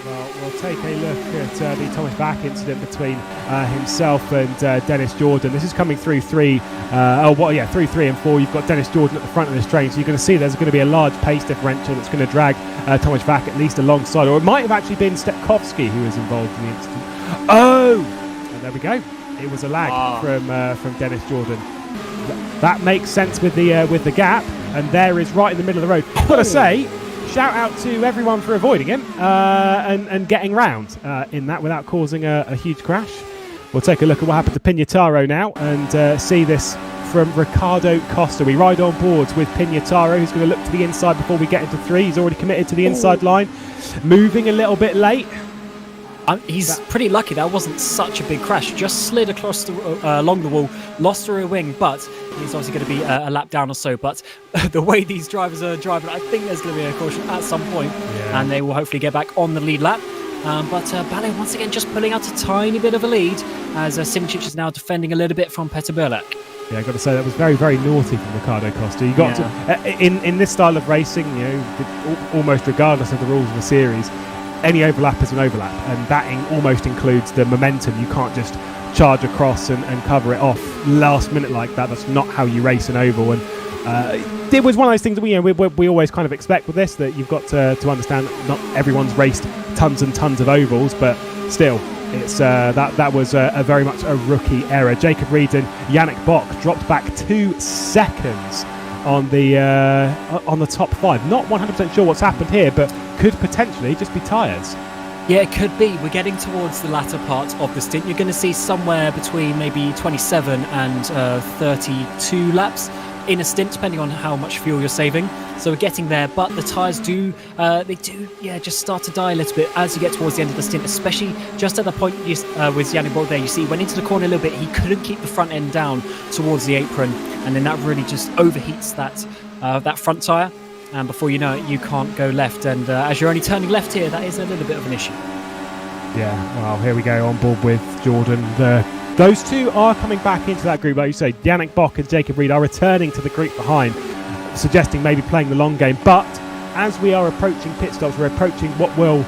Well, we'll take a look at the Thomas Vack incident between himself and Dennis Jordan. This is coming through 3 through 3 and 4. You've got Dennis Jordan at the front of this train, so you're going to see there's going to be a large pace differential that's going to drag Thomas Vack at least alongside, or it might have actually been Stepkowski who was involved in the incident. And there we go. It was a lag from Dennis Jordan. That makes sense with the gap, and there is right in the middle of the road. I've got to say, shout out to everyone for avoiding him and getting round in that without causing a huge crash. We'll take a look at what happened to Pignataro now and see this from Ricardo Costa. We ride on boards with Pignataro, who's going to look to the inside before we get into 3. He's already committed to the inside line. Moving a little bit late. He's pretty lucky that wasn't such a big crash. Just slid across along the wall, lost the rear wing, but he's obviously going to be a lap down or so. But the way these drivers are driving, I think there's going to be a caution at some point, and they will hopefully get back on the lead lap. But Ballet once again just pulling out a tiny bit of a lead as Simicic is now defending a little bit from Peter Boljak. Yeah, I've got to say that was very, very naughty from Ricardo Costa. You got to in this style of racing, almost regardless of the rules of the series, any overlap is an overlap, and that almost includes the momentum. You can't just charge across and cover it off last minute like that. That's not how you race an oval. And it was one of those things that we always kind of expect with this, that you've got to understand that not everyone's raced tons and tons of ovals, but still, it's that was a very much a rookie error. Jacob Reed and Yannick Bock dropped back 2 seconds on the top 5. Not 100% sure what's happened here, but could potentially just be tyres. Yeah, it could be. We're getting towards the latter part of the stint. You're going to see somewhere between maybe 27 and 32 laps in a stint, depending on how much fuel you're saving. So we're getting there, but the tyres just start to die a little bit as you get towards the end of the stint, especially just at the point with Yannick Bock there. You see, he went into the corner a little bit. He couldn't keep the front end down towards the apron, and then that really just overheats that front tyre. And before you know it, you can't go left. And as you're only turning left here, that is a little bit of an issue. Yeah, well, here we go on board with Jordan. Those two are coming back into that group. Like you say, Yannick Bock and Jacob Reed are returning to the group behind, suggesting maybe playing the long game. But as we are approaching pit stops, we're approaching what will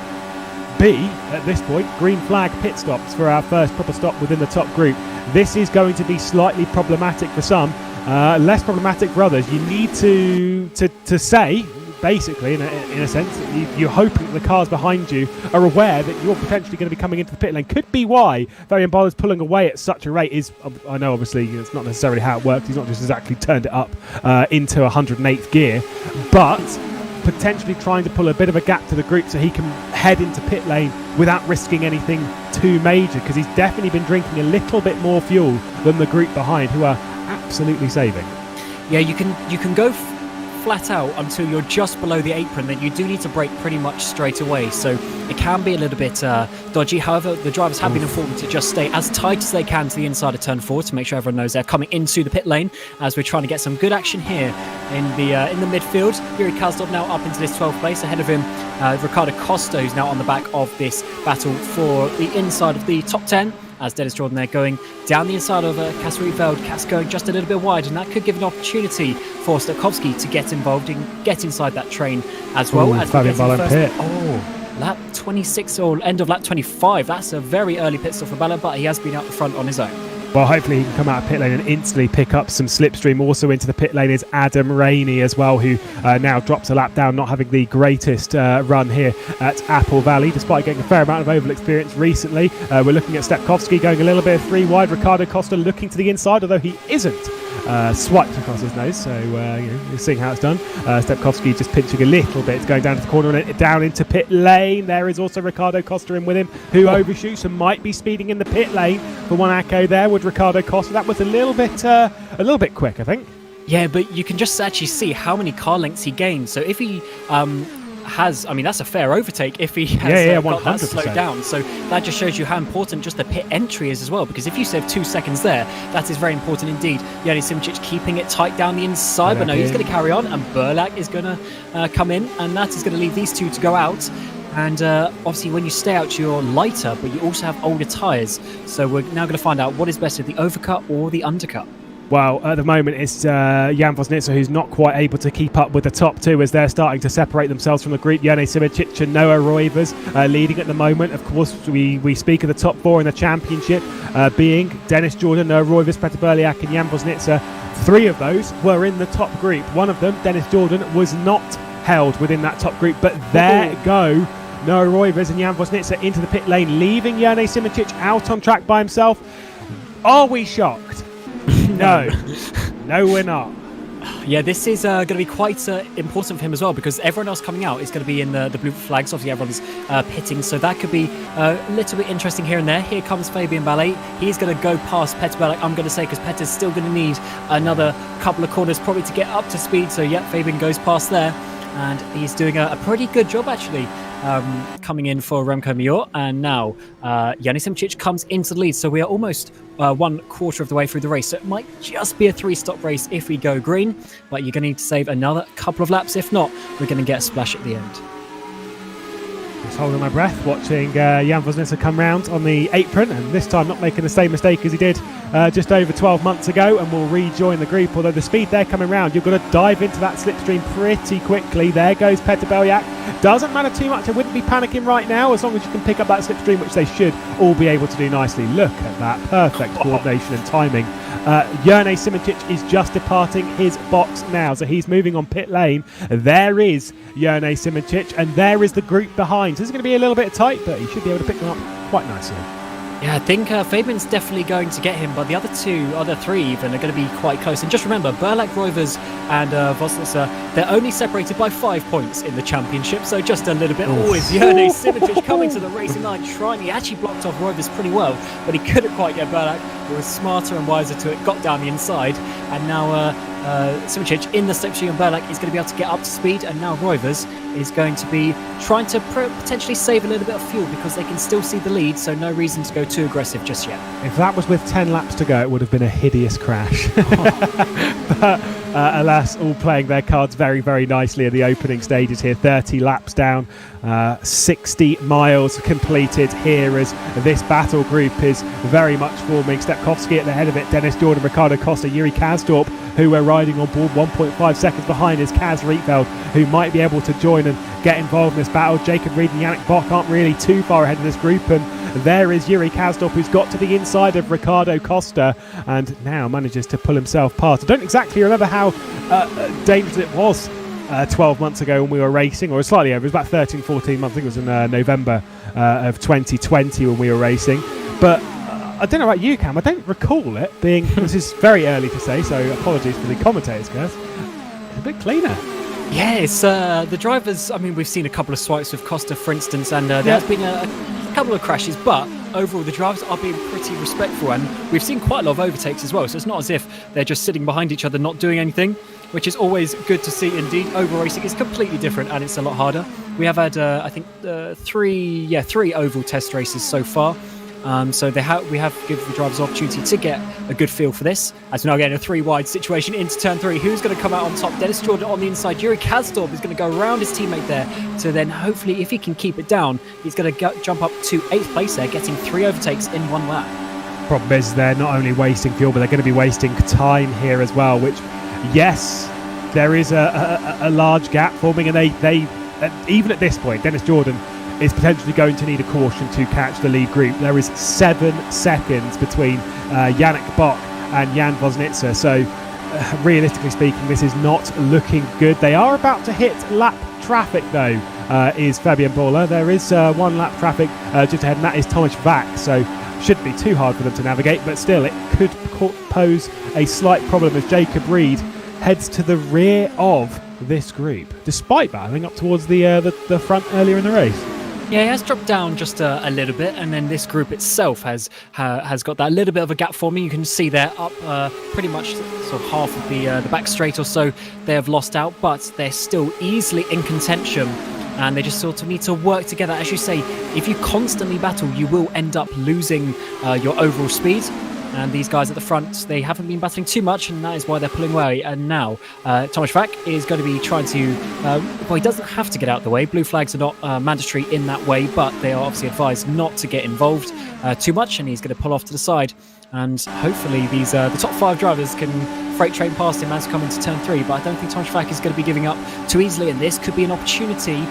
be, at this point, green flag pit stops for our first proper stop within the top group. This is going to be slightly problematic for some, less problematic for others. You need to say, basically, in a sense, you're hoping that the cars behind you are aware that you're potentially going to be coming into the pit lane. Could be why Fabian Baller's pulling away at such a rate. I know, obviously, it's not necessarily how it works. He's not just exactly turned it up into 108th gear, but potentially trying to pull a bit of a gap to the group so he can head into pit lane without risking anything too major, because he's definitely been drinking a little bit more fuel than the group behind, who are absolutely saving. Yeah, you can go flat out until you're just below the apron, then you do need to brake pretty much straight away, so it can be a little bit dodgy. However, the drivers have been informed to just stay as tight as they can to the inside of turn 4 to make sure everyone knows they're coming into the pit lane, as we're trying to get some good action here in the midfield. Yuri Kazdov now up into this 12th place. Ahead of him, Ricardo Costa, who's now on the back of this battle for the inside of the top 10, as Dennis Jordan there going down the inside of Kasserveld. Cass going just a little bit wide, and that could give an opportunity for Stokowski to get involved and get inside that train as well. As Fabian Baller pit. Lap 26 or end of lap 25. That's a very early pit stop for Baller, but he has been out the front on his own. Well, hopefully he can come out of pit lane and instantly pick up some slipstream. Also into the pit lane is Adam Rainey as well, who now drops a lap down, not having the greatest run here at Apple Valley, despite getting a fair amount of oval experience recently. We're looking at Stepkowski going a little bit of 3 wide. Ricardo Costa looking to the inside, although he isn't swiped across his nose, so you're seeing how it's done. Stepkowski just pinching a little bit, going down to the corner and down into pit lane. There is also Ricardo Costa in with him, who overshoots and might be speeding in the pit lane for one Acco there with Ricardo Costa. That was a little bit quick, I think. Yeah, but you can just actually see how many car lengths he gained. So if he that's a fair overtake if he has got that slowed down. So that just shows you how important just the pit entry is as well, because if you save 2 seconds there, that is very important indeed. Yanni Simčić keeping it tight down the inside, but no, he's going to carry on, and Burlak is going to come in, and that is going to leave these two to go out. And obviously when you stay out, you're lighter, but you also have older tyres. So we're now going to find out what is better, the overcut or the undercut. Well, at the moment, it's Jan Vosnitsa who's not quite able to keep up with the top two, as they're starting to separate themselves from the group. Yanni Simčić and Noah Roivers leading at the moment. Of course, we speak of the top 4 in the championship being Dennis Jordan, Noah Roivers, Petr Burliak and Jan Vosnitsa. 3 of those were in the top group. One of them, Dennis Jordan, was not held within that top group, but there go Noah Roivers and Jan Vosnitsa into the pit lane, leaving Yanni Simčić out on track by himself. Are we shocked? No, we're not. Yeah, this is going to be quite important for him as well, because everyone else coming out is going to be in the blue flags. Obviously, everyone's pitting, so that could be a little bit interesting here and there. Here comes Fabian Ballet. He's going to go past Petr Burliak, I'm going to say, because Petr's still going to need another couple of corners probably to get up to speed. So, yeah, Fabian goes past there, and he's doing a pretty good job, actually. Coming in for Remco Major, and now Yanni Simčić comes into the lead, so we are almost 1/4 of the way through the race, so it might just be a 3-stop race if we go green, but you're going to need to save another couple of laps. If not, we're going to get a splash at the end. Just holding my breath, watching Jan Vosnitsa come round on the apron, and this time not making the same mistake as he did just over 12 months ago and will rejoin the group. Although the speed they're coming round, you've got to dive into that slipstream pretty quickly. There goes Peter Belyak. Doesn't matter too much. I wouldn't be panicking right now as long as you can pick up that slipstream, which they should all be able to do nicely. Look at that perfect coordination and timing. Jerne Simoncic is just departing his box now, so he's moving on pit lane. There is Jerne Simoncic, and there is the group behind. So this is going to be a little bit tight, but he should be able to pick them up quite nicely. Yeah, I think Fabian's definitely going to get him, but the other three even are going to be quite close. And just remember, Berlak Rovers and Vosnitzer, they're only separated by 5 points in the championship, so just a little bit. Oh, is Jerne Simoncic coming to the racing line, trying. He actually blocked off Rovers pretty well, but he couldn't quite get Berlak. He was smarter and wiser to it, got down the inside, and now Simoncic in the slipstream, and Berlak is going to be able to get up to speed, and now Rovers is going to be trying to potentially save a little bit of fuel because they can still see the lead, so no reason to go too aggressive just yet. If that was with 10 laps to go, it would have been a hideous crash. But alas, all playing their cards very, very nicely in the opening stages here. 30 laps down, 60 miles completed here as this battle group is very much forming. Stepkowski at the head of it, Dennis Jordan, Ricardo Costa, Yuri Kasdorp, who are riding on board. 1.5 seconds behind is Kaz Rietveld, who might be able to join and get involved in this battle. Jacob Reed and Yannick Bock aren't really too far ahead of this group, and there is Yuri Kasdorp, who's got to the inside of Ricardo Costa and now manages to pull himself past. I don't exactly remember how dangerous it was 12 months ago when we were racing, or slightly over. It was about 13, 14 months. I think it was in November of 2020 when we were racing. But I don't know about you, Cam. I don't recall it being... This is very early to say, so apologies for the commentators, guys. It's a bit cleaner. Yeah, it's the drivers. I mean, we've seen a couple of swipes with Costa, for instance, and there has been a couple of crashes, but overall the drivers are being pretty respectful, and we've seen quite a lot of overtakes as well, so it's not as if they're just sitting behind each other not doing anything, which is always good to see. Indeed, oval racing is completely different and it's a lot harder. We have had I think three oval test races so far, so we have given the drivers opportunity to get a good feel for this. As we're now getting a 3-wide situation into turn 3, who's going to come out on top? Dennis Jordan on the inside. Yuri Kasdorp is going to go around his teammate there to then hopefully, if he can keep it down, he's going to jump up to 8th place there, getting 3 overtakes in 1 lap. Problem is they're not only wasting fuel, but they're going to be wasting time here as well, which, yes, there is a large gap forming, and they even at this point, Dennis Jordan is potentially going to need a caution to catch the lead group. There is 7 seconds between Yannick Bock and Jan Vosnitzer, so realistically speaking, this is not looking good. They are about to hit lap traffic though, is Fabian Boller. There is 1 lap traffic just ahead, and that is Tomasz Vak, so shouldn't be too hard for them to navigate, but still it could pose a slight problem as Jacob Reed heads to the rear of this group, despite battling up towards the front earlier in the race. Yeah, he has dropped down just a little bit, and then this group itself has got that little bit of a gap forming. You can see they're up pretty much sort of half of the back straight or so. They have lost out, but they're still easily in contention, and they just sort of need to work together. As you say, if you constantly battle, you will end up losing your overall speed. And these guys at the front, they haven't been battling too much, and that is why they're pulling away. And now, Tomasz Vak is going to be trying to... well, he doesn't have to get out of the way. Blue flags are not mandatory in that way, but they are obviously advised not to get involved too much, and he's going to pull off to the side. And hopefully these the top 5 drivers can freight train past him as come into turn 3, but I don't think Tomasz Vak is going to be giving up too easily, and this could be an opportunity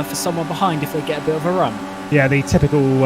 for someone behind if they get a bit of a run. Yeah, the typical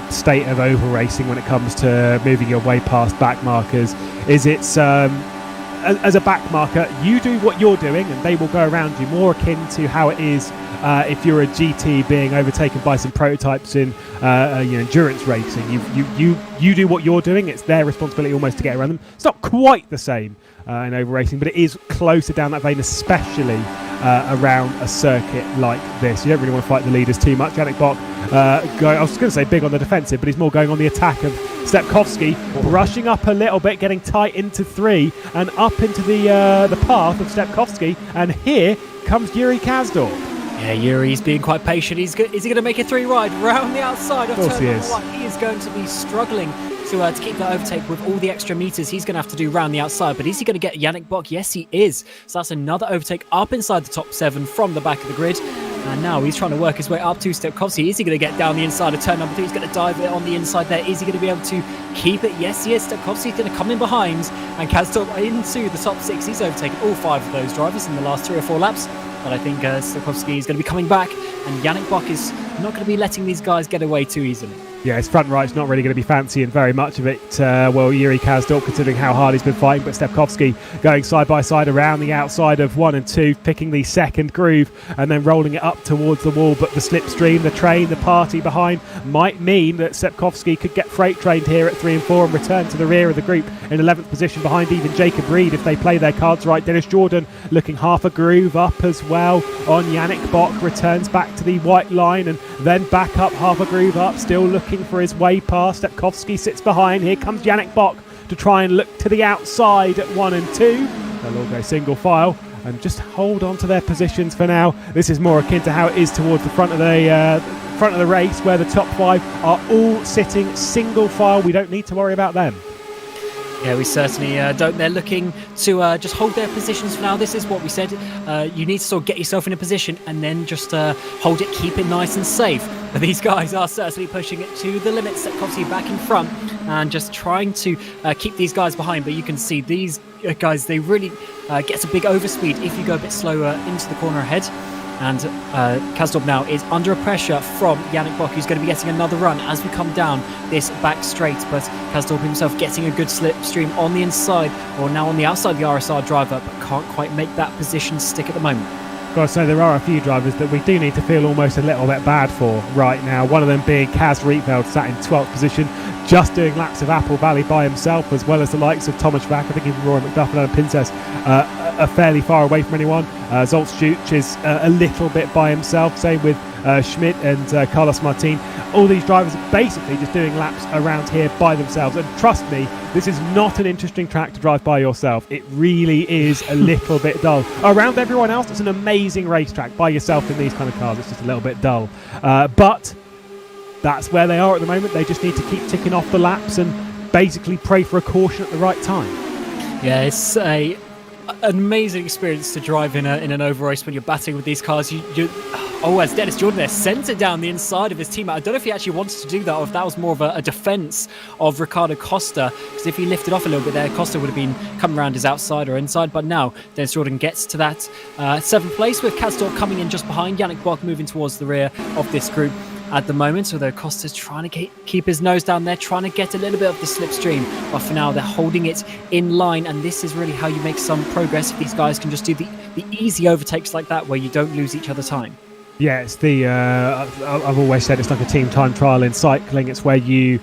state of oval racing when it comes to moving your way past back markers is it's as a back marker, you do what you're doing and they will go around you, more akin to how it is if you're a GT being overtaken by some prototypes in endurance racing. You do what you're doing, it's their responsibility almost to get around them. It's not quite the same in oval racing, but it is closer down that vein, especially around a circuit like this. You don't really want to fight the leaders too much. Yannick Bock I was going to say big on the defensive, but he's more going on the attack of Stepkowski, rushing up a little bit, getting tight into 3 and up into the path of Stepkowski, and here comes Yuri Kasdorp. Yeah, Yuri's being quite patient. Is he going to make a 3 wide round the outside of turn number 1? He is going to be struggling to keep that overtake with all the extra meters he's going to have to do round the outside. But is he going to get Yannick Bock? Yes, he is. So that's another overtake up inside the top 7 from the back of the grid. And now he's trying to work his way up to Stepkowski. Is he going to get down the inside of turn number 2? He's going to dive it on the inside there. Is he going to be able to keep it? Yes, he is. Stepkowski's going to come in behind and Kazdorp into the top 6. He's overtaken all 5 of those drivers in the last 3 or 4 laps. But I think Stepkowski is going to be coming back, and Yannick Bock is not going to be letting these guys get away too easily. Yeah, his front right's not really going to be fancying very much of it. Yuri Kazdorp, considering how hard he's been fighting, but Stepkowski going side by side around the outside of 1 and 2, picking the second groove and then rolling it up towards the wall. But the slipstream, the train, the party behind might mean that Stepkowski could get freight trained here at 3 and 4 and return to the rear of the group in 11th position behind even Jacob Reed if they play their cards right. Dennis Jordan looking half a groove up as well on Yannick Bock, returns back to the white line and then back up half a groove up, still looking for his way past. Stepkowski sits behind. Here comes Yannick Bock to try and look to the outside at 1 and 2. They'll all go single file and just hold on to their positions for now. This is more akin to how it is towards the front of the race, where the top 5 are all sitting single file. We don't need to worry about them. Yeah, we certainly don't. They're looking to just hold their positions for now. This is what we said. You need to sort of get yourself in a position and then just hold it, keep it nice and safe. But these guys are certainly pushing it to the limit. Stepkowski back in front and just trying to keep these guys behind. But you can see these guys, they really get a big overspeed if you go a bit slower into the corner ahead. And Kazdorp now is under pressure from Yannick Bock, who's going to be getting another run as we come down this back straight. But Kazdorp himself getting a good slipstream on the inside, or now on the outside, the RSR driver, but can't quite make that position stick at the moment. Got to say, there are a few drivers that we do need to feel almost a little bit bad for right now. One of them being Kaz Rietveld, sat in 12th position, just doing laps of Apple Valley by himself, as well as the likes of Thomas Vac. I think even Roy McDuff and Adam Princess are fairly far away from anyone. Zoltstuch is a little bit by himself, same with Schmidt and Carlos Martin. All these drivers are basically just doing laps around here by themselves, and trust me, this is not an interesting track to drive by yourself. It really is a little bit dull. Around everyone else, it's an amazing racetrack. By yourself in these kind of cars, it's just a little bit dull. But that's where they are at the moment. They just need to keep ticking off the laps and basically pray for a caution at the right time. Yeah, it's an amazing experience to drive in an over race when you're battling with these cars. As Dennis Jordan there, centre down the inside of his teammate. I don't know if he actually wanted to do that or if that was more of a defence of Ricardo Costa, because if he lifted off a little bit there, Costa would have been coming around his outside or inside. But now Dennis Jordan gets to that 7th place, with Kazdorp coming in just behind. Yannick Bock moving towards the rear of this group at the moment, although Costa's trying to keep his nose down there, trying to get a little bit of the slipstream, but for now they're holding it in line, and this is really how you make some progress if these guys can just do the easy overtakes like that, where you don't lose each other time. Yeah, it's I've always said it's like a team time trial in cycling. It's where you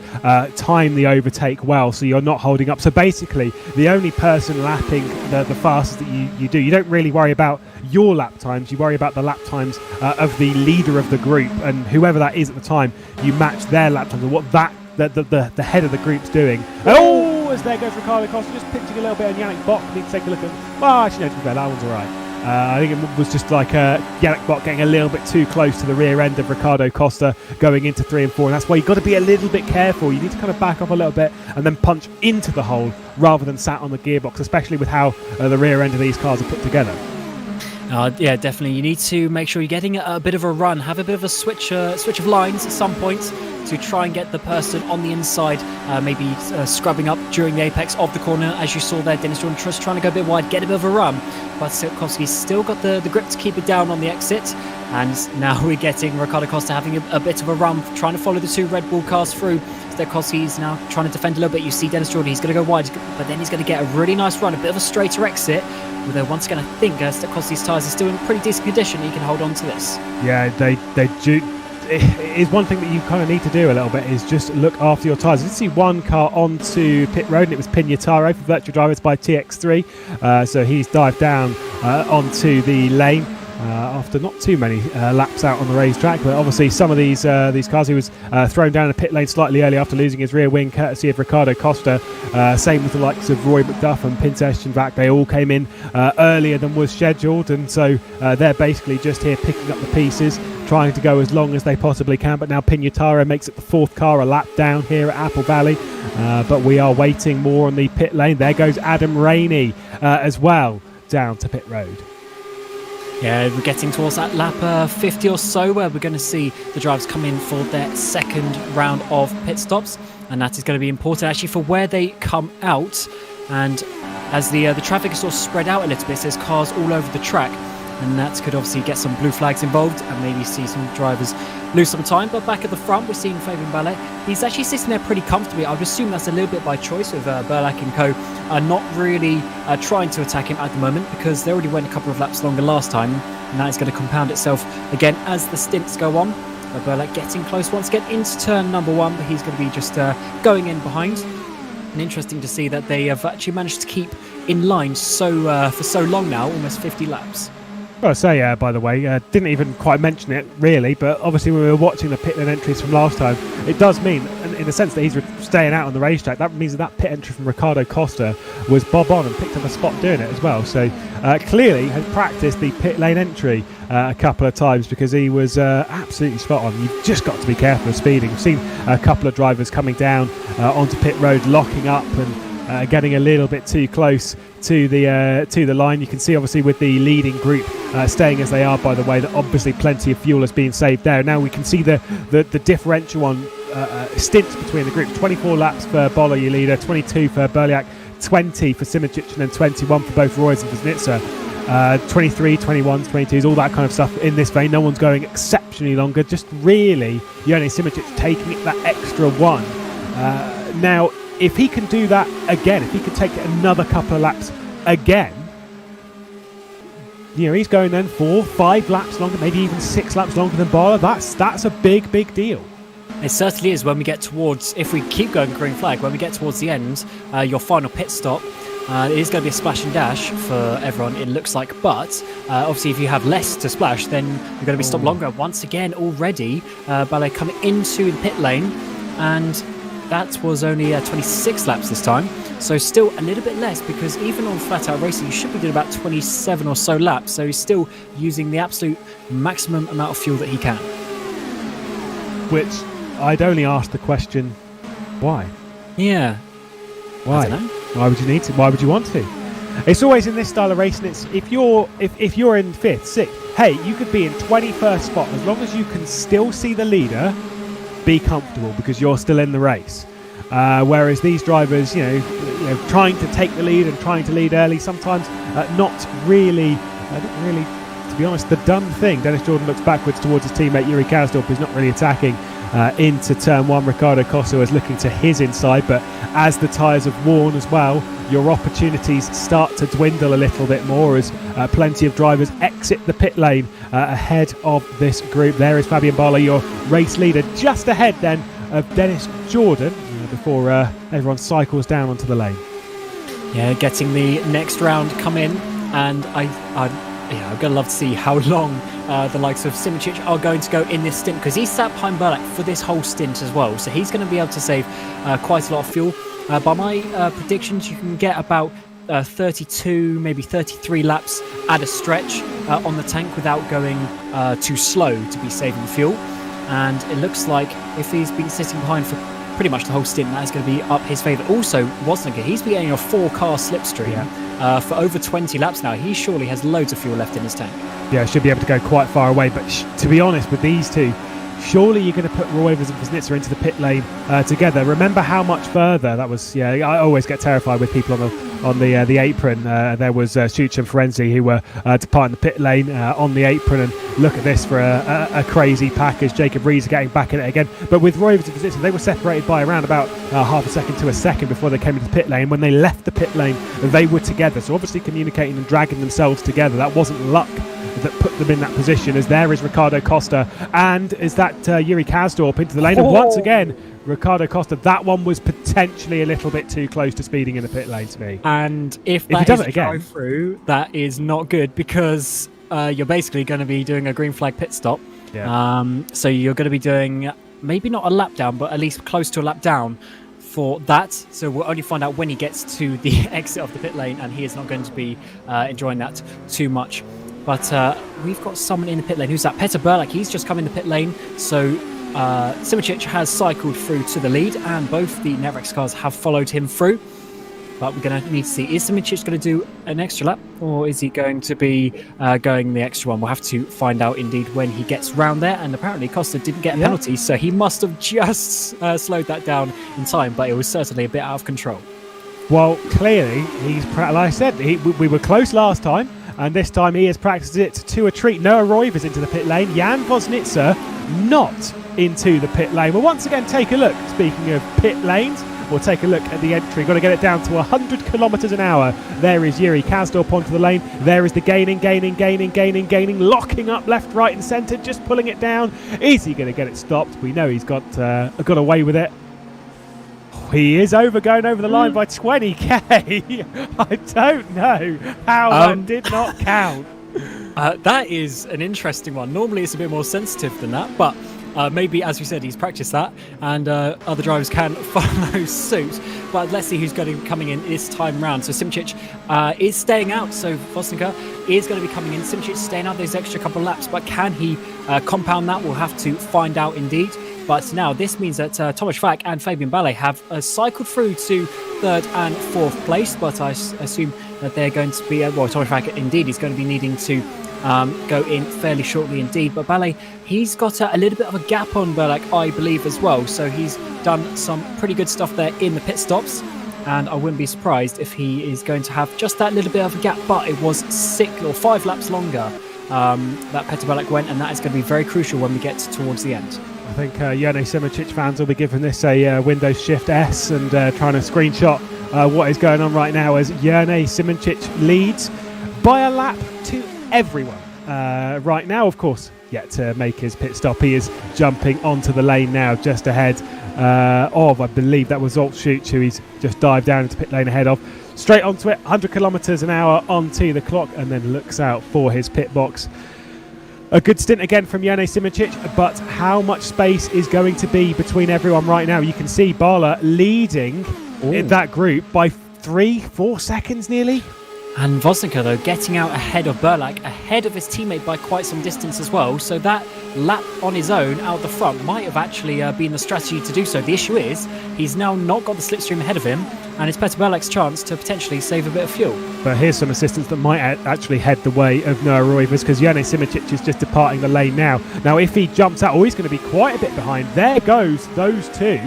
time the overtake well, so you're not holding up. So basically, the only person lapping the fastest that you do, you don't really worry about your lap times. You worry about the lap times of the leader of the group, and whoever that is at the time, you match their lap times and what the head of the group's doing. Oh, as there goes Ricardo Costa, just pitching a little bit on Yannick Bock. Need to take a look at. Well, actually, no, to be fair, that one's all right. I think it was just like Yannick Bock getting a little bit too close to the rear end of Ricardo Costa going into 3 and 4, and that's why you've got to be a little bit careful. You need to kind of back off a little bit and then punch into the hole rather than sat on the gearbox, especially with how the rear end of these cars are put together. Yeah, definitely. You need to make sure you're getting a bit of a run, have a bit of a switch of lines at some point to try and get the person on the inside, maybe scrubbing up during the apex of the corner. As you saw there, Dennis Jordan just trying to go a bit wide, get a bit of a run, but Stepkowski's still got the grip to keep it down on the exit. And now we're getting Ricardo Costa having a bit of a run, trying to follow the 2 Red Bull cars through. Stepkowski's now trying to defend a little bit. You see Dennis Jordan, he's going to go wide, but then he's going to get a really nice run, a bit of a straighter exit. Although once again, I think Stepkowski's tyres are still in pretty decent condition. He can hold on to this. Yeah, they do. It is one thing that you kind of need to do a little bit, is just look after your tyres. I did see one car onto pit road, and it was Pignataro for Virtual Drivers by TX3. So he's dived down onto the lane after not too many laps out on the racetrack. But obviously some of these cars, he was thrown down the pit lane slightly early after losing his rear wing, courtesy of Ricardo Costa. Same with the likes of Roy McDuff and Pintesh and Vac. They all came in earlier than was scheduled, and so they're basically just here picking up the pieces, trying to go as long as they possibly can. But now Pignataro makes it the 4th car a lap down here at Apple Valley, but we are waiting more on the pit lane. There goes Adam Rainey as well down to pit road. Yeah, we're getting towards that lap 50 or so, where we're going to see the drivers come in for their second round of pit stops, and that is going to be important actually for where they come out. And as the traffic is sort of spread out a little bit, there's cars all over the track, and that could obviously get some blue flags involved and maybe see some drivers lose some time. But back at the front, we're seeing Fabian Ballet. He's actually sitting there pretty comfortably. I would assume that's a little bit by choice, with Burlack and co not really trying to attack him at the moment, because they already went a couple of laps longer last time, and that is going to compound itself again as the stints go on. Burlack getting close once again into turn number 1, but he's going to be just going in behind. And interesting to see that they have actually managed to keep in line for so long now, almost 50 laps. Well, I say, by the way, didn't even quite mention it really, but obviously when we were watching the pit lane entries from last time, it does mean, in the sense that he's staying out on the racetrack, that means that pit entry from Ricardo Costa was bob on and picked up a spot doing it as well. So clearly has practiced the pit lane entry a couple of times, because he was absolutely spot on. You've just got to be careful of speeding. We've seen a couple of drivers coming down onto pit road, locking up and getting a little bit too close to the line. You can see obviously with the leading group staying as they are, by the way, that obviously plenty of fuel has been saved there. Now we can see the differential on stints between the groups. 24 laps for Bolo, your leader, 22 for Burliak, 20 for Simičić, and then 21 for both Royds and Kuznitsa. 23, 21, 22s, all that kind of stuff in this vein. No one's going exceptionally longer, just really Jone Simičić taking it that extra one. Now if he can do that again, if he can take another couple of laps again, he's going then 4, 5 laps longer, maybe even 6 laps longer than Bala. That's a big deal. It certainly is. When we get towards, if we keep going green flag, when we get towards the end, your final pit stop, it is going to be a splash and dash for everyone, it looks like. But obviously, if you have less to splash, then you're going to be stopped longer. Once again, already, Ballet coming into the pit lane, and that was only 26 laps this time. So still a little bit less, because even on flat out racing, you should be doing about 27 or so laps. So he's still using the absolute maximum amount of fuel that he can. Which I'd only ask the question, why? Yeah. Why? I don't know. Why would you need to? Why would you want to? It's always in this style of racing. It's if you're in 5th, 6th, hey, you could be in 21st spot, as long as you can still see the leader, be comfortable, because you're still in the race. Whereas these drivers, trying to take the lead and trying to lead early, sometimes not really, to be honest, the done thing. Dennis Jordan looks backwards towards his teammate Yuri Kasdorp, who's not really attacking into turn 1. Ricardo Costa is looking to his inside, but as the tyres have worn as well, your opportunities start to dwindle a little bit more, as plenty of drivers exit the pit lane ahead of this group. There is Fabian Barlow, your race leader, just ahead then of Dennis Jordan, before everyone cycles down onto the lane. Yeah, getting the next round come in, and I'm going to love to see how long the likes of Simičić are going to go in this stint, because he's sat behind Burlack for this whole stint as well, so he's going to be able to save quite a lot of fuel. By my predictions, you can get about 32, maybe 33 laps at a stretch on the tank without going too slow to be saving fuel. And it looks like if he's been sitting behind for pretty much the whole stint, that is going to be up his favour. Also, Wozniacki, he's been getting a 4-car slipstream for over 20 laps now. He surely has loads of fuel left in his tank. Yeah, should be able to go quite far away. But to be honest, with these two, surely you're going to put Roivers and Kuznitsa into the pit lane together. Remember how much further that was. Yeah, I always get terrified with people on the apron. There was Schuch and Ferenzi who were departing the pit lane on the apron, and look at this for a crazy package. Jacob Rees getting back in it again. But with Roivers and Kuznitsa, they were separated by around about half a second to a second before they came into the pit lane. When they left the pit lane, they were together. So obviously communicating and dragging themselves together. That wasn't luck that put them in that position, as there is Ricardo Costa, and is that Yuri Kasdorp into the lane. And once again, Ricardo Costa, that one was potentially a little bit too close to speeding in the pit lane to me. And if that is a drive through, that is not good, because you're basically going to be doing a green flag pit stop. Yeah. So you're going to be doing maybe not a lap down, but at least close to a lap down for that. So we'll only find out when he gets to the exit of the pit lane, and he is not going to be enjoying that too much. But we've got someone in the pit lane. Who's that? Peter Burlack. He's just come in the pit lane. So Simičić has cycled through to the lead, and both the Netrex cars have followed him through. but we're going to need to see, is Simicic going to do an extra lap, or is he going to be going the extra one? We'll have to find out indeed when he gets round there, and apparently Costa didn't get a penalty, so he must have just slowed that down in time, but it was certainly a bit out of control. Well, clearly, like I said, we were close last time, and this time he has practiced it to a treat. Noah Roivers into the pit lane, Jan Vosnitzer not into the pit lane. We'll once again take a look, speaking of pit lanes, we'll take a look at the entry. Got to get it down to 100 kilometres an hour. There is Yuri Kasdorp onto the lane. There is the gaining, locking up left, right and centre, just pulling it down. Is he going to get it stopped? We know he's got away with it. He is going over the line by 20k. I don't know how that did not count. That is an interesting one. Normally it's a bit more sensitive than that, but maybe, as we said, he's practiced that, and other drivers can follow suit. But let's see who's going to be coming in this time round. So Simicic is staying out, so Vosnica is going to be coming in. Simicic staying out those extra couple of laps, but can he compound that? We'll have to find out indeed. But now this means that Thomas Fack and Fabian Ballet have cycled through to 3rd and 4th place, but I assume that they're going to be, Thomas Fack indeed is going to be needing to go in fairly shortly indeed. But Ballet, he's got a little bit of a gap on Berlak, I believe, as well. So he's done some pretty good stuff there in the pit stops. And I wouldn't be surprised if he is going to have just that little bit of a gap. But it was 6 or 5 laps longer that Petar Berlak went. And that is going to be very crucial when we get towards the end. I think Jone Simicic fans will be giving this a Windows Shift S and trying to screenshot what is going on right now as Jone Simicic leads by a lap to everyone. Right now, of course, yet to make his pit stop. He is jumping onto the lane now, just ahead of, I believe that was Altschut, who he's just dived down into pit lane ahead of. Straight onto it, 100 kilometres an hour onto the clock, and then looks out for his pit box. A good stint again from Jone Simicic, but how much space is going to be between everyone right now? You can see Bala leading in that group by 3-4 seconds nearly. And Vosnica, though, getting out ahead of Berlak, ahead of his teammate by quite some distance as well. So that lap on his own out the front might have actually been the strategy to do so. The issue is he's now not got the slipstream ahead of him, and it's Petar Berlak's chance to potentially save a bit of fuel. But here's some assistance that might actually head the way of Noah Roivers, because Jone Simicic is just departing the lane now. Now, if he jumps out, he's going to be quite a bit behind. There goes those two.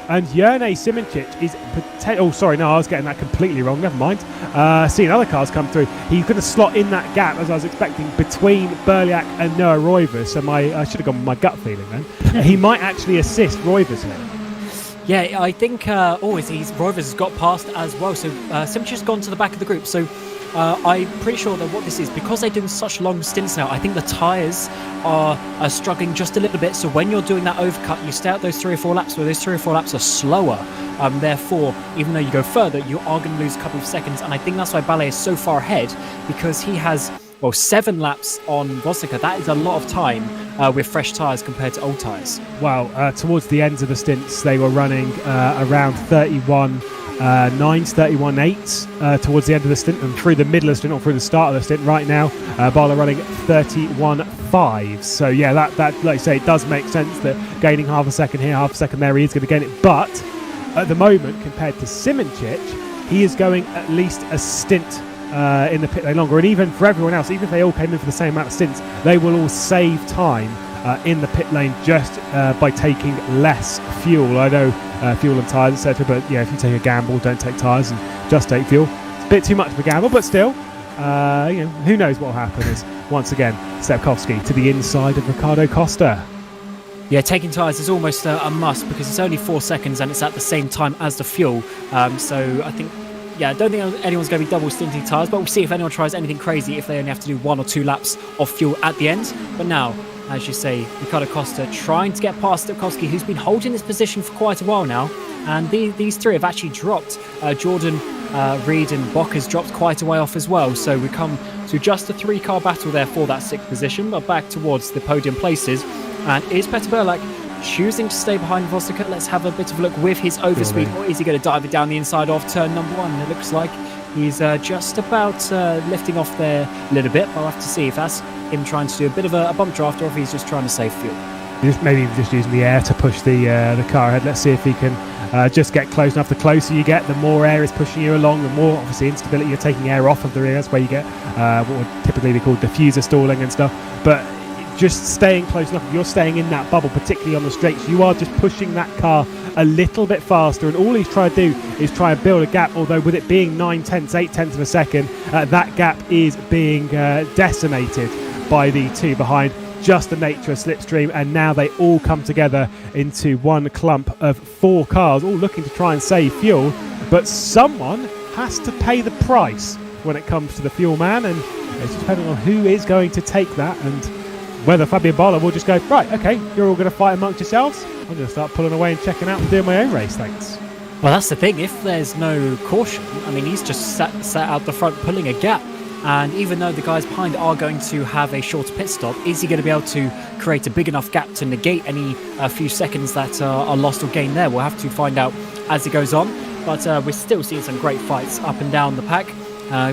And Jone Simicic is... I was getting that completely wrong. Never mind. Seeing other cars come through. He's going to slot in that gap, as I was expecting, between Berlak and Noah Roivers. So I should have gone with my gut feeling then. He might actually assist Roivers here. Yeah, I think Roivers has got past as well. So Simicic has gone to the back of the group. So I'm pretty sure that what this is, because they're doing such long stints now, I think the tyres are struggling just a little bit. So when you're doing that overcut, you stay out those 3 or 4 laps, where those 3 or 4 laps are slower. Therefore, even though you go further, you are going to lose a couple of seconds. And I think that's why Ballet is so far ahead, because he has, 7 laps on Vosnica. That is a lot of time with fresh tyres compared to old tyres. Well, towards the ends of the stints, they were running around 31 9s, 31 8s towards the end of the stint, and through the middle of the stint or through the start of the stint. Right now, Bala running 31 5s. So yeah, that like you say, it does make sense that gaining half a second here, half a second there, he is going to gain it. But at the moment, compared to Simicic, he is going at least a stint in the pit lane longer. And even for everyone else, even if they all came in for the same amount of stints, they will all save time in the pit lane just by taking less fuel. I know fuel and tyres, etc. But yeah, if you take a gamble, don't take tyres and just take fuel. It's a bit too much of a gamble, but still, who knows what will happen as once again Stepkowski to the inside of Ricardo Costa. Yeah, taking tyres is almost a must, because it's only 4 seconds and it's at the same time as the fuel. So I think, I don't think anyone's going to be double stinting tyres, but we'll see if anyone tries anything crazy if they only have to do 1 or 2 laps of fuel at the end. But now, as you say, Ricardo Costa trying to get past Stepkowski, who's been holding this position for quite a while now. And these three have actually dropped. Jordan, Reed and Bock has dropped quite a way off as well. So we come to just a 3-car battle there for that 6th position, but back towards the podium places. And is Petar Berlak choosing to stay behind Vosnica? Let's have a bit of a look with his overspeed. Or is he going to dive it down the inside of turn number 1? It looks like he's just about lifting off there a little bit. I'll have to see if that's him trying to do a bit of a bump draft, or if he's just trying to save fuel. Maybe just using the air to push the car ahead. Let's see if he can just get close enough. The closer you get, the more air is pushing you along, the more obviously instability you're taking air off of the rear. That's where you get what would typically be called diffuser stalling and stuff. But just staying close enough, if you're staying in that bubble, particularly on the straights, you are just pushing that car a little bit faster, and all he's trying to do is try and build a gap, although with it being 9/10, 8/10 of a second, that gap is being decimated by the two behind. Just the nature of slipstream, and now they all come together into one clump of 4 cars, all looking to try and save fuel, but someone has to pay the price when it comes to the fuel man, and it's depending on who is going to take that, and whether Fabio Barla will just go, right, okay, you're all going to fight amongst yourselves, I'm going to start pulling away and checking out and doing my own race, thanks. Well, that's the thing. If there's no caution, I mean, he's just sat out the front pulling a gap. And even though the guys behind are going to have a shorter pit stop, is he going to be able to create a big enough gap to negate any few seconds that are lost or gained there? We'll have to find out as it goes on. But we're still seeing some great fights up and down the pack.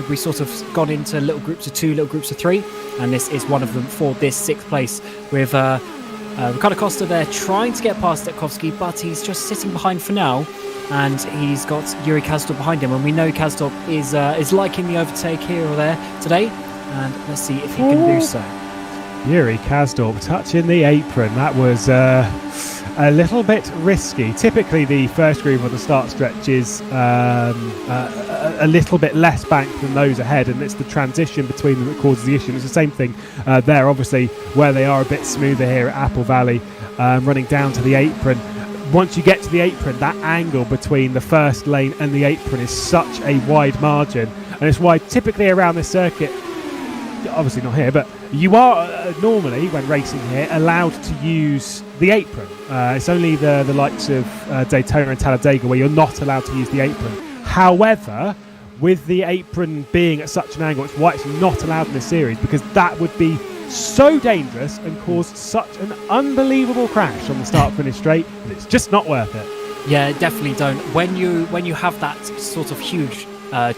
We sort of gone into little groups of 2, little groups of 3, and this is one of them for this 6th place with Riccardo Costa there trying to get past Detkowski, but he's just sitting behind for now. And he's got Yuri Kazdorp behind him, and we know Kazdorp is liking the overtake here or there today, and let's see if he can do so. Yuri Kazdorp touching the apron. That was a little bit risky. Typically the first groove on the start stretch is a little bit less banked than those ahead, and it's the transition between them that causes the issue. It's the same thing there, obviously, where they are a bit smoother here at Apple Valley, running down to the apron. Once you get to the apron, that angle between the first lane and the apron is such a wide margin, and it's why typically around this circuit, obviously not here, but you are normally, when racing here, allowed to use the apron. It's only the likes of Daytona and Talladega where you're not allowed to use the apron. However, with the apron being at such an angle, it's why it's not allowed in this series, because that would be so dangerous and caused such an unbelievable crash on the start-finish straight that it's just not worth it. Yeah, definitely don't. When you have that sort of huge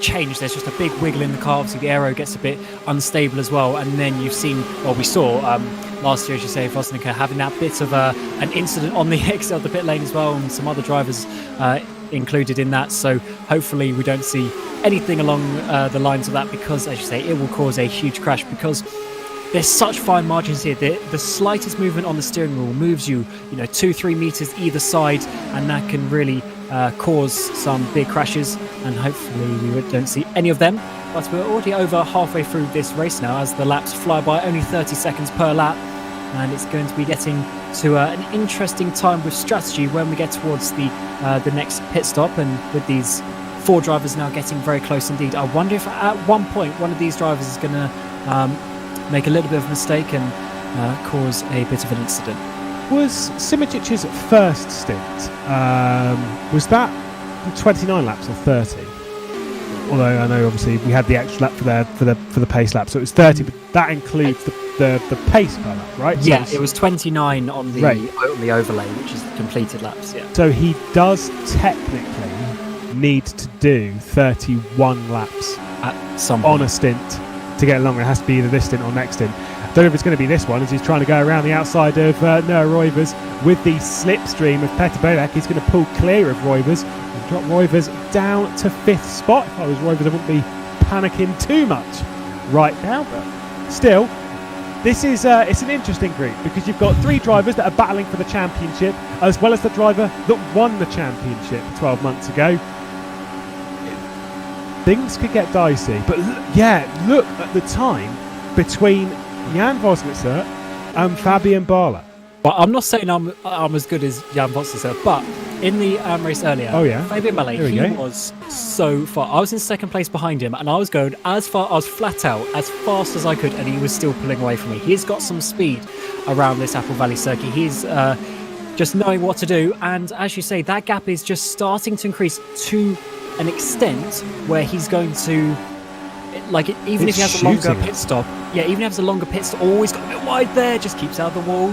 change, there's just a big wiggle in the car. Obviously, the aero gets a bit unstable as well, and then you've seen, or we saw last year, as you say, Vosnica having that bit of an incident on the exit of the pit lane as well, and some other drivers included in that. So hopefully we don't see anything along the lines of that, because, as you say, it will cause a huge crash, because there's such fine margins here. The slightest movement on the steering wheel moves you, 2-3 meters either side, and that can really cause some big crashes. And hopefully we don't see any of them. But we're already over halfway through this race now, as the laps fly by, only 30 seconds per lap, and it's going to be getting to an interesting time with strategy when we get towards the next pit stop. And with these 4 drivers now getting very close indeed, I wonder if at one point one of these drivers is going to make a little bit of a mistake and cause a bit of an incident. Was Simicic's first stint, was that 29 laps or 30? Although I know obviously we had the extra lap for the pace lap, so it was 30, but that includes the pace per lap, right? Yeah, so it was 29 on the on the overlay, which is the completed laps. Yeah. So he does technically need to do 31 laps At some on a stint to get longer. It has to be either this stint or next stint. I don't know if it's going to be this one, as he's trying to go around the outside of Noah Roivers with the slipstream of Petter Bolek. He's going to pull clear of Roivers and drop Roivers down to 5th spot. If I was Roivers, I wouldn't be panicking too much right now, but still, this is it's an interesting group, because you've got 3 drivers that are battling for the championship, as well as the driver that won the championship 12 months ago. Things could get dicey, but look at the time between Jan Vosnitzer and Fabian Barla. Well, I'm not saying I'm as good as Jan Vosnitzer, but in the race earlier, Fabian Barla, he was so far. I was in 2nd place behind him, and I was going as flat out, as fast as I could, and he was still pulling away from me. He's got some speed around this Apple Valley circuit. He's just knowing what to do, and as you say, that gap is just starting to increase to an extent where he's going to, even if he has a longer pit stop, even if he has a longer pit stop, always got a bit wide there, just keeps out of the wall.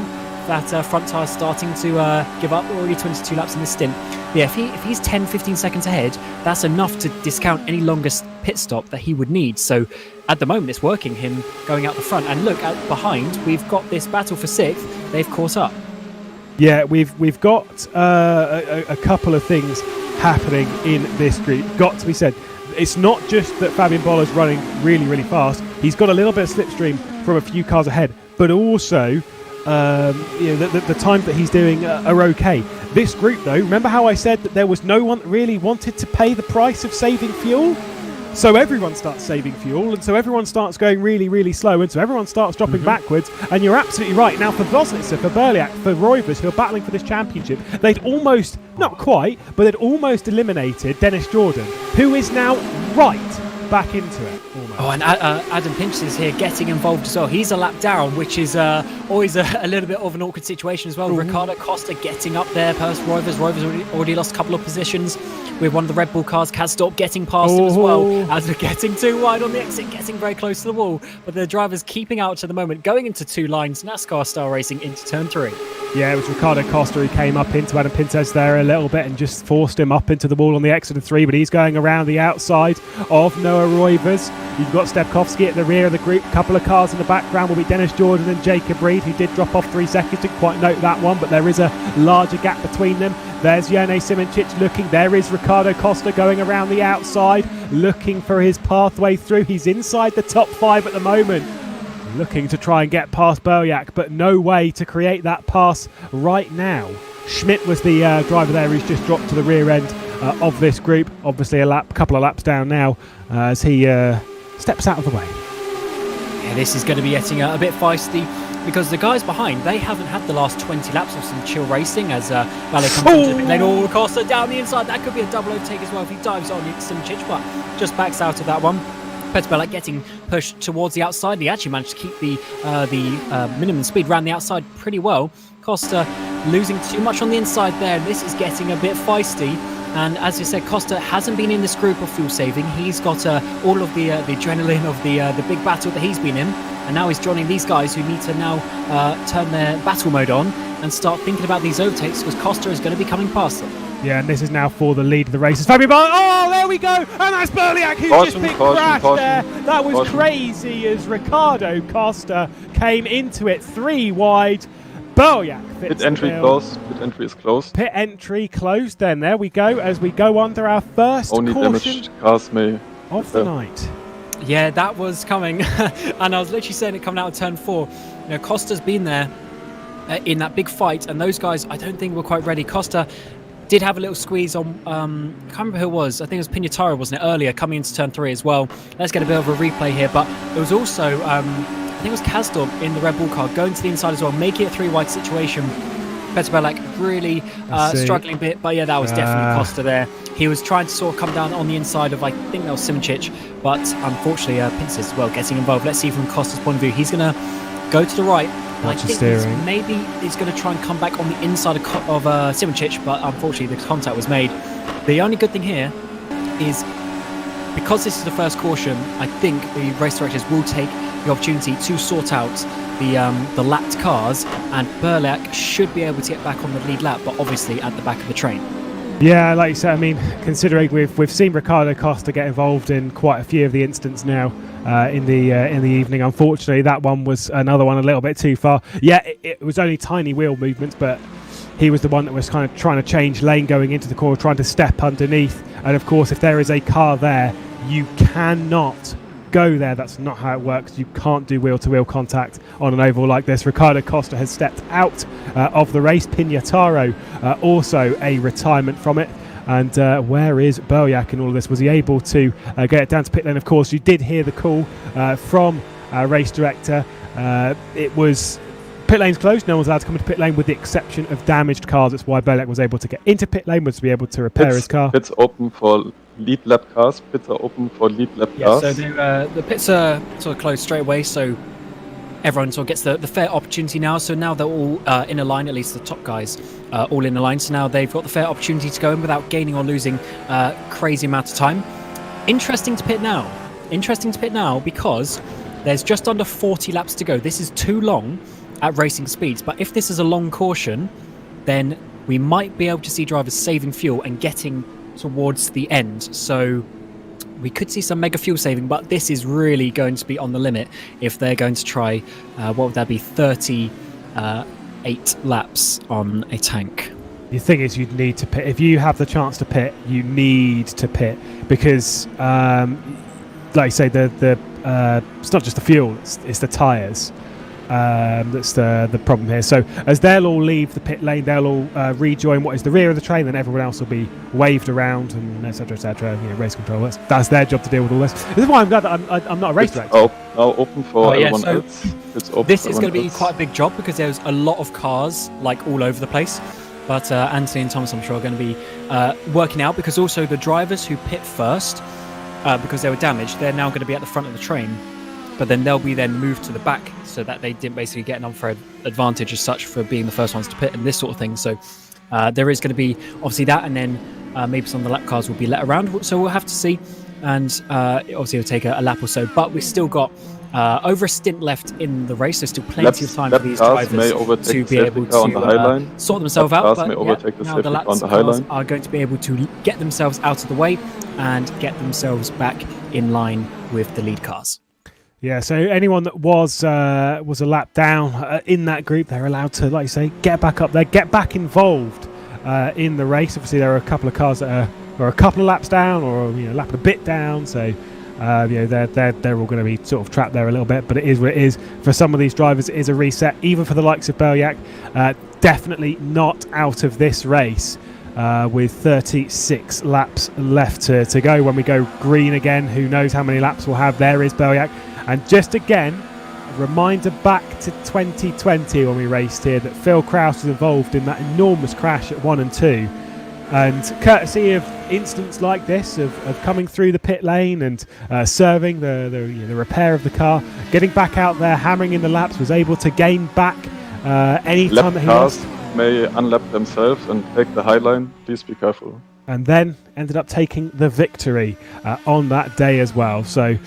That front tyre starting to give up. Already 22 laps in this stint. Yeah, if he's 10-15 seconds ahead, that's enough to discount any longer pit stop that he would need. So at the moment, it's working, him going out the front. And look, out behind, we've got this battle for 6th. They've caught up. Yeah, we've got a couple of things happening in this group. Got to be said, it's not just that Fabian Boller's running really, really fast. He's got a little bit of slipstream from a few cars ahead, but also the times that he's doing are okay. This group, though, remember how I said that there was no one that really wanted to pay the price of saving fuel? So everyone starts saving fuel, and so everyone starts going really, really slow, and so everyone starts dropping backwards. And you're absolutely right. Now, for Vosnitzer, for Berliak, for Roivers, who are battling for this championship, they'd almost, not quite, but they'd almost eliminated Dennis Jordan, who is now right back into it. Almost. Oh, and Adam Pinch is here getting involved as well. He's a lap down, which is always a little bit of an awkward situation as well. Ricardo Costa getting up there past Roivers. Roivers already lost a couple of positions with one of the Red Bull cars. Kazdorp getting past him as well, as they're getting too wide on the exit, getting very close to the wall. But the drivers keeping out to the moment, going into two lines, NASCAR style racing into turn 3. Yeah, it was Ricardo Costa who came up into Adam Pintes there a little bit and just forced him up into the wall on the exit of 3, but he's going around the outside of Noah Roivers. You've got Stepkovsky at the rear of the group. A couple of cars in the background will be Dennis Jordan and Jacob Reed, who did drop off 3 seconds. Didn't quite note that one, but there is a larger gap between them. There's Jene Simoncic looking. There is Ricardo Costa going around the outside, looking for his pathway through. He's inside the top 5 at the moment, looking to try and get past Berliak, but no way to create that pass right now. Schmidt was the driver there who's just dropped to the rear end of this group. Obviously a couple of laps down now as he steps out of the way. Yeah, this is going to be getting a bit feisty because the guys behind, they haven't had the last 20 laps of some chill racing as Valle comes into the pit lane. Oh, Costa down the inside. That could be a double overtake as well if he dives on Simčić, but just backs out of that one. Peter Belak getting pushed towards the outside. He actually managed to keep the minimum speed around the outside pretty well. Costa losing too much on the inside there. This is getting a bit feisty. And as you said, Costa hasn't been in this group of fuel saving. He's got all of the adrenaline of the big battle that he's been in. And now he's joining these guys who need to now turn their battle mode on and start thinking about these overtakes because Costa is going to be coming past them. Yeah, and this is now for the lead of the races. Fabian Bollier, oh, there we go! And that's Berliak who just picked crash there. That was crazy as Ricardo Costa came into it 3 wide. Berliak fits Pit entry closed. Pit entry is closed. Pit entry closed then. There we go as we go under our first Only caution damaged cars may of the night. Yeah, that was coming. And I was literally saying it coming out of turn 4. You know, Costa's been there in that big fight, and those guys I don't think were quite ready. Costa did have a little squeeze on, I can't remember who it was. I think it was Pignataro, wasn't it, earlier, coming into turn 3 as well. Let's get a bit of a replay here. But it was also, I think it was Kazdorp in the Red Bull car, going to the inside as well, making it a 3-wide situation. Peter Belak really struggling a bit. But yeah, that was definitely Costa there. He was trying to sort of come down on the inside of, I think that was Simčić. But unfortunately, Pinces as well getting involved. Let's see from Costa's point of view. He's going to go to the right. I think maybe he's going to try and come back on the inside of Simčić, but unfortunately the contact was made. The only good thing here is because this is the first caution, I think the race directors will take the opportunity to sort out the lapped cars, and Berliak should be able to get back on the lead lap, but obviously at the back of the train. Yeah, like you said, I mean, considering we've seen Ricardo Costa get involved in quite a few of the incidents now in the evening. Unfortunately, that one was another one a little bit too far. Yeah, it was only tiny wheel movements, but he was the one that was kind of trying to change lane going into the corner, trying to step underneath. And of course, if there is a car there, you cannot go there. That's not how it works. You can't do wheel-to-wheel contact on an oval like this. Ricardo Costa has stepped out of the race. Pignataro also a retirement from it. And where is Berliak in all of this? Was he able to get it down to pit lane? Of course, you did hear the call from race director. It was pit lane's closed. No one's allowed to come into pit lane with the exception of damaged cars. That's why Berliak was able to get into pit lane, was to be able to repair his car. Pits open for lead lap cars. Pits are open for lead lap cars. So the pits are sort of closed straight away, so everyone sort of gets the fair opportunity now. So now they're all in a line, at least the top guys all in a line. So now they've got the fair opportunity to go in without gaining or losing crazy amount of time. Interesting to pit now because there's just under 40 laps to go. This is too long at racing speeds, but if this is a long caution, then we might be able to see drivers saving fuel and getting towards the end. So we could see some mega fuel saving, but this is really going to be on the limit if they're going to try, what would that be, 30 8 laps on a tank. The thing is, you'd need to pit. If you have the chance to pit, you need to pit because, like you say, it's not just the fuel; it's the tyres. That's the problem here. So as they'll all leave the pit lane, they'll all rejoin what is the rear of the train, then everyone else will be waved around and etc. etc. Race control. That's their job to deal with all this. This is why I'm glad that I'm not a race director. Now open for everyone so else. It's open this for is going to be everyone quite a big job because there's a lot of cars like all over the place. But Anthony and Thomas, I'm sure, are going to be working out because also the drivers who pit first, because they were damaged, they're now going to be at the front of the train. But then they'll be then moved to the back so that they didn't basically get an unfair advantage as such for being the first ones to pit and this sort of thing. So there is going to be obviously that, and then maybe some of the lap cars will be let around. So we'll have to see, and obviously it'll take a lap or so. But we've still got over a stint left in the race. There's still plenty of time for these drivers to be able to sort themselves out. But now the lap cars are going to be able to get themselves out of the way and get themselves back in line with the lead cars. Yeah, so anyone that was a lap down in that group, they're allowed to, like you say, get back up there, get back involved in the race. Obviously, there are a couple of cars that are a couple of laps down, or a lap a bit down. So they're all going to be sort of trapped there a little bit. But it is what it is. For some of these drivers, it is a reset. Even for the likes of Belyak, definitely not out of this race. With 36 laps left to go. When we go green again, who knows how many laps we'll have. There is Belyak. And just again, a reminder back to 2020 when we raced here that Phil Kraus was involved in that enormous crash at 1 and 2. And courtesy of incidents like this, of coming through the pit lane and serving the repair of the car, getting back out there, hammering in the laps, was able to gain back any time that he lost. May unlap themselves and take the high line. Please be careful. And then ended up taking the victory on that day as well. So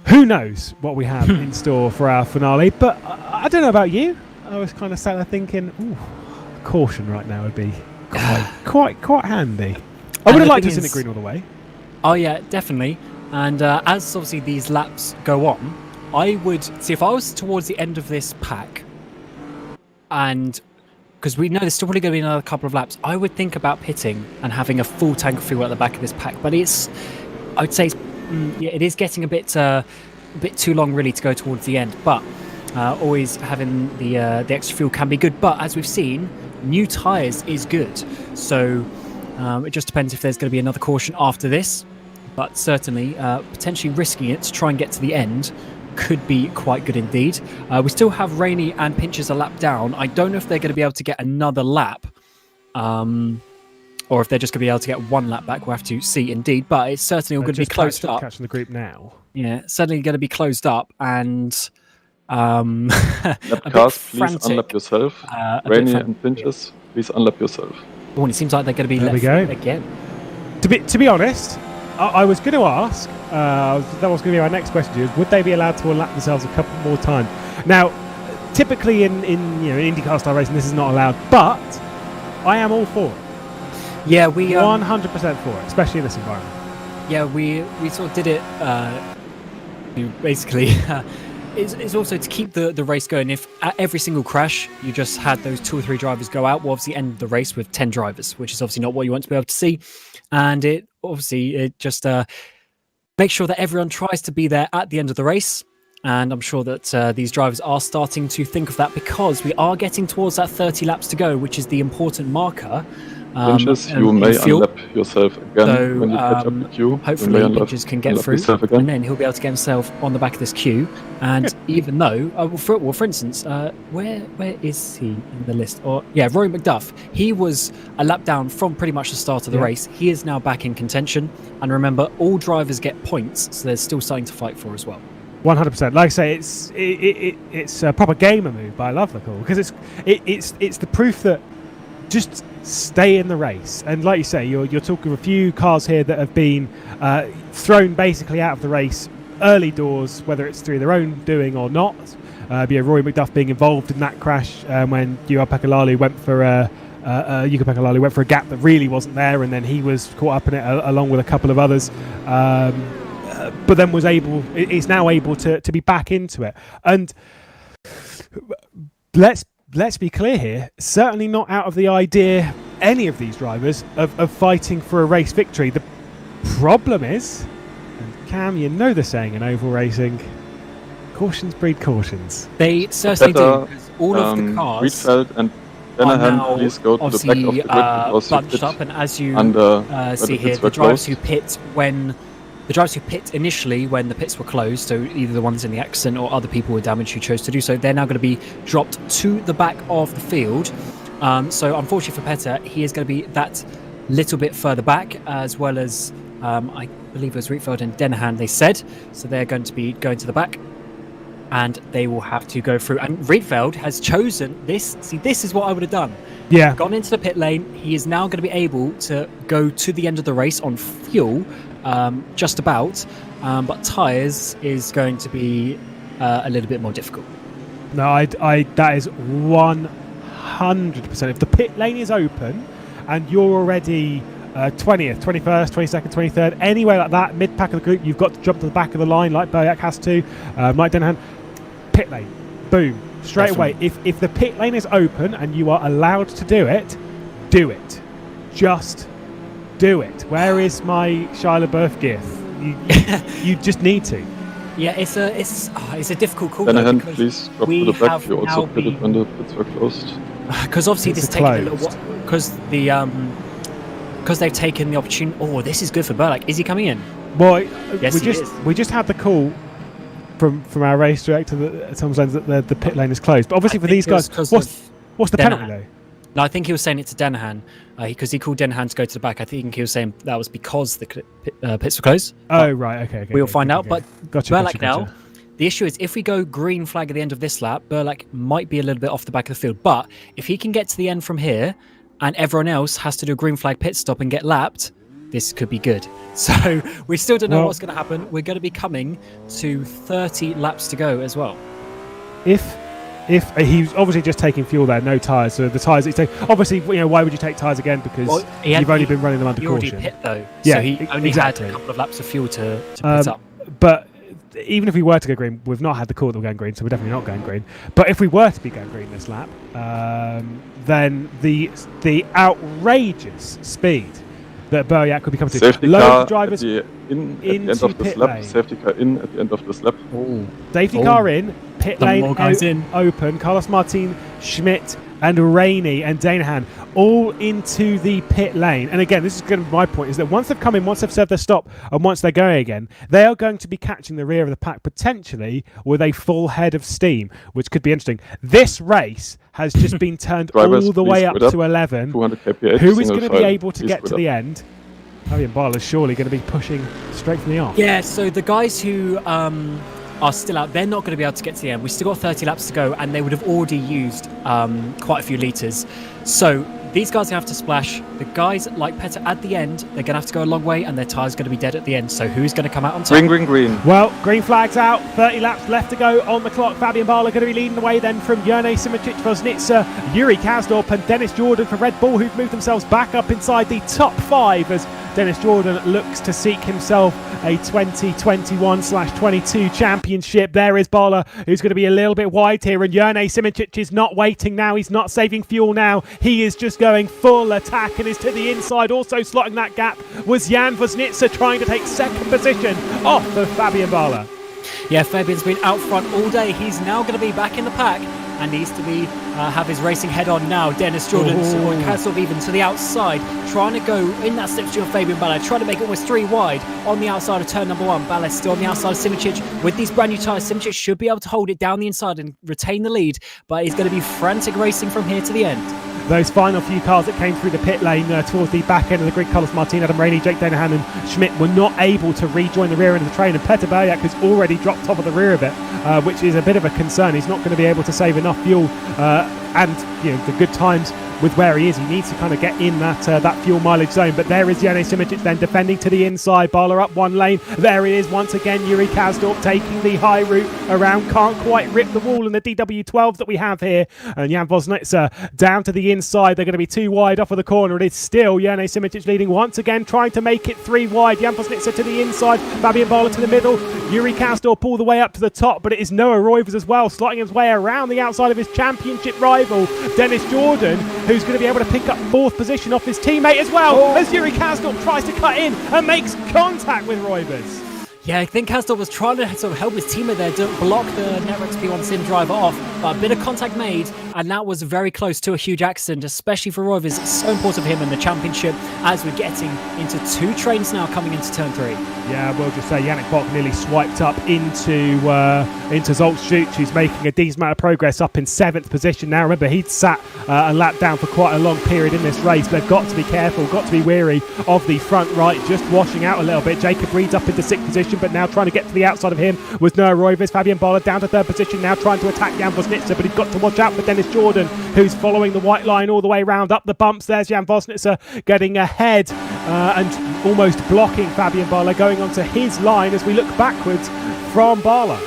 who knows what we have in store for our finale. But I don't know about you. I was kind of sat there thinking, ooh, caution right now would be quite handy. I would have liked to have seen it green all the way. Oh yeah, definitely. And as obviously these laps go on, I would see if I was towards the end of this pack, and because we know there's still probably going to be another couple of laps, I would think about pitting and having a full tank of fuel at the back of this pack. But I would say it is getting a bit too long really to go towards the end. But always having the extra fuel can be good. But as we've seen, new tyres is good. So it just depends if there's going to be another caution after this. But certainly potentially risking it to try and get to the end could be quite good indeed. We still have Rainey and Pinches a lap down. I don't know if they're going to be able to get another lap, or if they're just going to be able to get one lap back. We'll have to see indeed, but it's certainly all going to be closed up. Catching the group now. Yeah, certainly going to be closed up, and lap cars, please unlap yourself. Rainey and Pinches, please unlap yourself. Oh, and it seems like they're going to be there left again. To be honest, I was going to ask, that was going to be my next question to you, is would they be allowed to unlap themselves a couple more times? Now, typically in IndyCar style racing, this is not allowed, but I am all for it. Yeah, we 100% for it, especially in this environment. Yeah, we sort of did it basically. It's also to keep the race going. If at every single crash you just had those 2 or 3 drivers go out, we'll obviously end the race with 10 drivers, which is obviously not what you want to be able to see. And it just makes sure that everyone tries to be there at the end of the race. And I'm sure that these drivers are starting to think of that, because we are getting towards that 30 laps to go, which is the important marker. Pinches, you may unlap yourself again when you catch up the queue. Hopefully Pinches can get through, and then he'll be able to get himself on the back of this queue. And even though, for instance, where is he in the list? Or Rory McDuff. He was a lap down from pretty much the start of the race. He is now back in contention. And remember, all drivers get points, so there's still something to fight for as well. 100%. Like I say, it's a proper gamer move, but I love the call because it's the proof that just stay in the race. And like you say, you're talking of a few cars here that have been thrown basically out of the race early doors, whether it's through their own doing or not. Rory McDuff being involved in that crash when Yuka Pekalali went for a gap that really wasn't there, and then he was caught up in it along with a couple of others. But then is now able to be back into it. And let's let's be clear here, certainly not out of the idea, any of these drivers, of fighting for a race victory. The problem is, and Cam, you know the saying in oval racing, cautions breed cautions. They certainly do, because all of the cars Rietveld and Danahan, please go to the back of the grid bunched up, and as you see here, the drivers who pit initially when the pits were closed, so either the ones in the accident or other people with damage who chose to do so, they're now going to be dropped to the back of the field. So unfortunately for Petter, he is going to be that little bit further back, as well as I believe it was Rietveld and Danahan, they said. So they're going to be going to the back, and they will have to go through. And Rietveld has chosen this. See, this is what I would have done. Yeah. Gone into the pit lane. He is now going to be able to go to the end of the race on fuel, just about. But tyres is going to be a little bit more difficult. No, that is 100%. If the pit lane is open and you're already 20th, 21st, 22nd, 23rd, anywhere like that, mid-pack of the group, you've got to jump to the back of the line like Boyack has to, Mike Danahan. Pit lane, boom, straight away. If the pit lane is open and you are allowed to do it, just do it. Where is my Shia LaBeouf gif? You just need to. Yeah, it's a difficult call. Danahan, please drop to the back. You also pitted when the pits were closed. Because obviously this is taking a little while, because they've taken the opportunity. Oh, this is good for Burlack. Is he coming in? Well, yes, we just had the call from our race director that sometimes the pit lane is closed. But obviously for these guys, what's the penalty though? No, I think he was saying it to Danahan because he called Danahan to go to the back. I think he was saying that was because the pits were closed. Oh, right, okay. We'll find out. But Burlack gotcha. now, the issue is if we go green flag at the end of this lap, Burlack might be a little bit off the back of the field. But if he can get to the end from here and everyone else has to do a green flag pit stop and get lapped, this could be good. So we still don't know what's going to happen. We're going to be coming to 30 laps to go as well. If he's obviously just taking fuel there, no tyres. So the tyres that he's taking, obviously, why would you take tyres again? Because you've only been running them under caution. He already pit though, yeah, so he only had a couple of laps of fuel to pit up. But even if we were to go green, we've not had the call that we're going green, so we're definitely not going green. But if we were to be going green this lap, then the outrageous speed that Boyack could be coming to. Safety car drivers at the end of this lap. lane. Safety car in at the end of this lap. Safety car in, pit lane open. Carlos Martin, Schmidt, and Rainey and Danahan all into the pit lane. And again, this is going to be my point, is that once they've come in, once they've served their stop, and once they're going again, they are going to be catching the rear of the pack, potentially with a full head of steam, which could be interesting. This race has just been turned all the way up to 11. 200 kph, who is going to be able to get to the end? Fabian Barla is surely going to be pushing straight from the off. Yeah, so the guys who are still out, they're not going to be able to get to the end. We've still got 30 laps to go, and they would have already used quite a few litres. So these guys are going to have to splash. The guys like Petter at the end, they're going to have to go a long way, and their tyres are going to be dead at the end. So who's going to come out on top? Green. Well, green flag's out. 30 laps left to go on the clock. Fabian Barla going to be leading the way then from Jurnej Simičić, Voznica, Yuri Kasdorp and Dennis Jordan for Red Bull, who've moved themselves back up inside the top 5 as Dennis Jordan looks to seek himself a 2021/22 championship. There is Barla, who's going to be a little bit wide here, and Jurnej Simičić is not waiting now. He's not saving fuel now. He is just going full attack and is to the inside. Also slotting that gap was Jan Voznica, trying to take second position off of Fabian Barla. Yeah, Fabian's been out front all day. He's now going to be back in the pack and needs to be have his racing head on now. Dennis Jordan, Kasdorp even to the outside, trying to go in that slipstream of Fabian Barla, trying to make it almost 3 wide on the outside of turn number 1. Barla still on the outside of Simičić. With these brand new tyres, Simičić should be able to hold it down the inside and retain the lead, but he's going to be frantic racing from here to the end. Those final few cars that came through the pit lane towards the back end of the grid, Carlos Martin, Adam Rainey, Jake Danahan and Schmidt were not able to rejoin the rear end of the train, and Petter Boyack has already dropped off of the rear of it, which is a bit of a concern. He's not going to be able to save enough fuel and the good times with where he is. He needs to kind of get in that fuel mileage zone. But there is Jurnej Simičić then defending to the inside. Barla up 1 lane. There it is once again. Yuri Kasdorp taking the high route around. Can't quite rip the wall in the DW12 that we have here. And Jan Voznica down to the inside. They're going to be 2 wide off of the corner. It is still Jurnej Simičić leading once again, trying to make it 3 wide. Jan Voznica to the inside. Fabian Barla to the middle. Yuri Kasdorp all the way up to the top. But it is Noah Roivers as well, slotting his way around the outside of his championship rival. rival, Dennis Jordan, who's going to be able to pick up 4th position off his teammate as well, as Yuri Kasdorp tries to cut in and makes contact with Roivers. Yeah, I think Kasdorp was trying to sort of help his teammate there to block the Networks P1 Sim driver off, but a bit of contact made, and that was very close to a huge accident, especially for Roivers. It's so important for him in the championship as we're getting into 2 trains now coming into turn 3. Yeah, we'll just say Yannick Bock nearly swiped up into Zoltzuc, who's making a decent amount of progress up in 7th position now. Remember, he'd sat a lap down for quite a long period in this race, but they've got to be careful, got to be wary of the front right, just washing out a little bit. Jacob Reed's up into 6th position, but now trying to get to the outside of him was Noah Roivers. Fabian Boller down to 3rd position, now trying to attack Jan Vosnitzer, but he's got to watch out for Dennis Jordan, who's following the white line all the way round up the bumps. There's Jan Vosnitzer getting ahead and almost blocking Fabian Boller, going onto his line as we look backwards from Bala.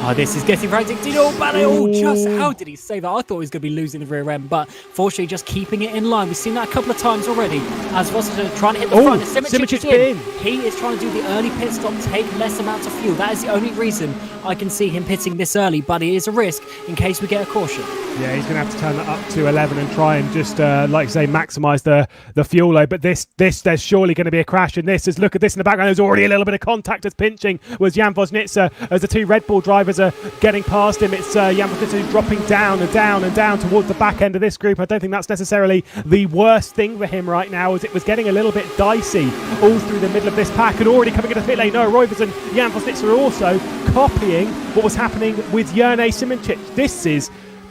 Oh, this is getting very addicted. Oh, Ballet, just how did he save that? I thought he was going to be losing the rear end, but fortunately just keeping it in line. We've seen that a couple of times already. As Vosnitzer trying to hit the front. Simicic's in. He is trying to do the early pit stop, take less amounts of fuel. That is the only reason I can see him pitting this early, but it is a risk in case we get a caution. Yeah, he's going to have to turn that up to 11 and try and just, like you say, maximise the fuel load. But this, there's surely going to be a crash in this. As look at this in the background, there's already a little bit of contact as pinching was Jan Vosnitzer as the 2 Red Bull drivers are getting past him. It's Jan Vosnitzer who's dropping down and down and down towards the back end of this group. I don't think that's necessarily the worst thing for him right now, as it was getting a little bit dicey all through the middle of this pack, and already coming into the pit lane. Noah Roivers and Jan Vosnitzer are also copying what was happening with Jerne Simicic. This is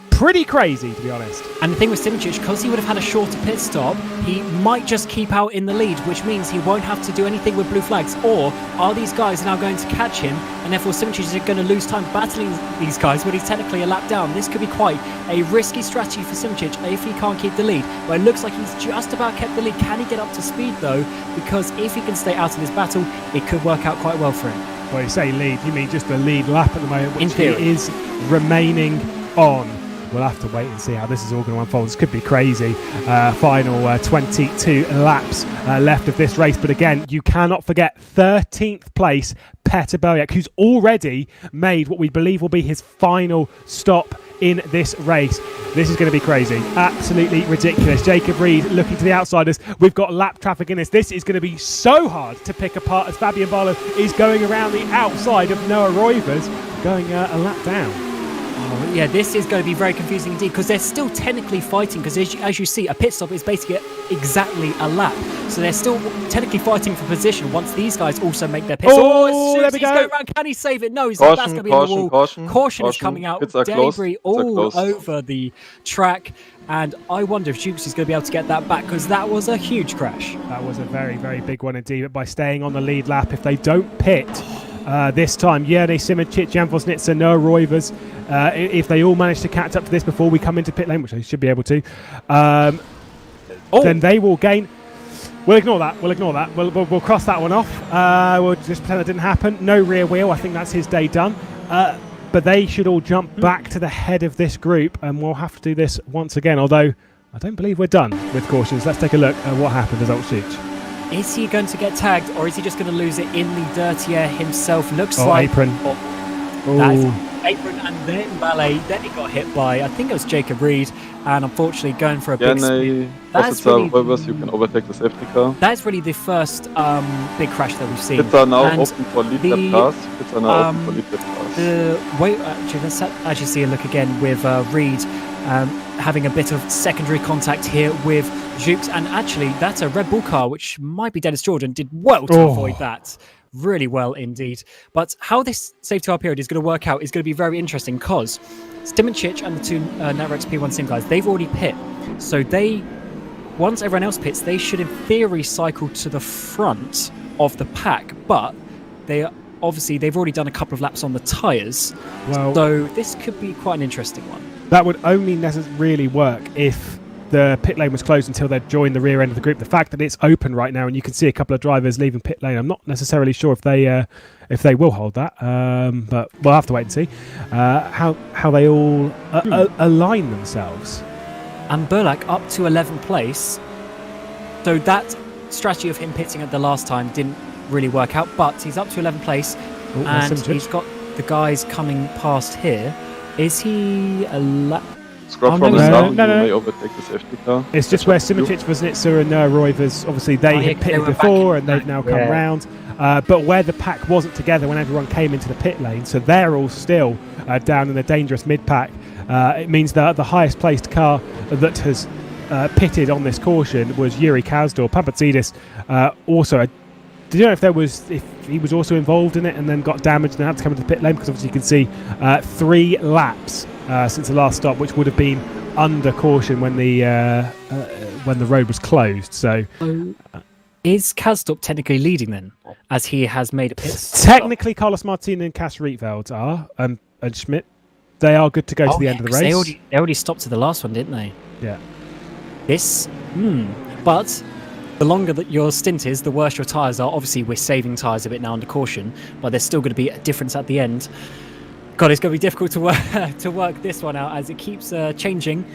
pretty crazy, to be honest. And the thing with Simicic, because he would have had a shorter pit stop, he might just keep out in the lead, which means he won't have to do anything with blue flags. Or are these guys now going to catch him, and therefore Simicic is going to lose time battling these guys when he's technically a lap down? This could be quite a risky strategy for Simicic if he can't keep the lead. But it looks like he's just about kept the lead. Can he get up to speed though? Because if he can stay out in this battle, it could work out quite well for him. Well, you say lead, you mean just the lead lap at the moment, which he is remaining on. We'll have to wait and see how this is all going to unfold. This could be crazy. Final 22 laps left of this race. But again, you cannot forget 13th place Petter Böljak, who's already made what we believe will be his final stop in this race. This is going to be crazy. Absolutely ridiculous. Jacob Reed looking to the outsiders. We've got lap traffic in this. This is going to be so hard to pick apart as Fabian Barlow is going around the outside of Noah Roivers, going a lap down. Oh, yeah, this is going to be very confusing indeed, because they're still technically fighting, because as you see, a pit stop is basically exactly a lap. So they're still technically fighting for position once these guys also make their pit stop. Oh, there we go. Going around, can he save it? No, he's that's going to be in the wall. Caution is coming out. Debris all over the track. And I wonder if Jukes is going to be able to get that back, because that was a huge crash. That was a very, very big one indeed. But by staying on the lead lap, if they don't pit this time, Jerne Simicic, Jan Vosnitzer, Noah Roivers, if they all manage to catch up to this before we come into pit lane, which they should be able to, then they will gain. We'll ignore that. We'll cross that one off. We'll just pretend that didn't happen. No rear wheel. I think that's his day done. But they should all jump back to the head of this group, and we'll have to do this once again, although I don't believe we're done with cautions. Let's take a look at what happened as Zoltzuc. Is he going to get tagged, or is he just going to lose it in the dirty air himself? Looks like apron. That's apron, and then Ballet. Then he got hit by, I think it was Jacob Reed, and unfortunately going for a big spin. That's really, you can overtake the safety car. That's really the first big crash that we've seen. Pits are now open for lead lap cars. Pits are now open for lead lap cars. Wait, actually, let's actually see a look again with Reed having a bit of secondary contact here with Jukes, and actually that's a Red Bull car, which might be Dennis Jordan, did well to avoid that. Really well indeed. But how this safety car period is going to work out is going to be very interesting, because Simicic and the 2 Networks P1 Sim guys, they've already pit. So once everyone else pits, they should in theory cycle to the front of the pack, but they've already done a couple of laps on the tyres. Well, so this could be quite an interesting one. That would only really work if the pit lane was closed until they'd joined the rear end of the group. The fact that it's open right now and you can see a couple of drivers leaving pit lane, I'm not necessarily sure if they will hold that, but we'll have to wait and see how they all align themselves. And Böljak up to 11th place. So that strategy of him pitting at the last time didn't really work out, but he's up to 11th place, and he's got the guys coming past here. Is he a lap? Scrub from the start, you may overtake the safety car. It's just where Simičić, Voznica and Roivers, obviously they had pitted before and they've now come round. But where the pack wasn't together when everyone came into the pit lane, so they're all still down in the dangerous mid-pack. It means that the highest placed car that has pitted on this caution was Yuri Kazdor. Pampatsidis also... Do you know if he was also involved in it and then got damaged and had to come into the pit lane? Because obviously you can see 3 laps since the last stop, which would have been under caution when the road was closed. So, is Kazdorp technically leading then, as he has made a pit stop? Technically, Carlos Martin and Cas Rietveld are, and Schmidt, they are good to go to the end of the race. They already stopped to the last one, didn't they? Yeah. But the longer that your stint is, the worse your tyres are. Obviously, we're saving tyres a bit now under caution, but there's still going to be a difference at the end. God, it's going to be difficult to work this one out as it keeps changing.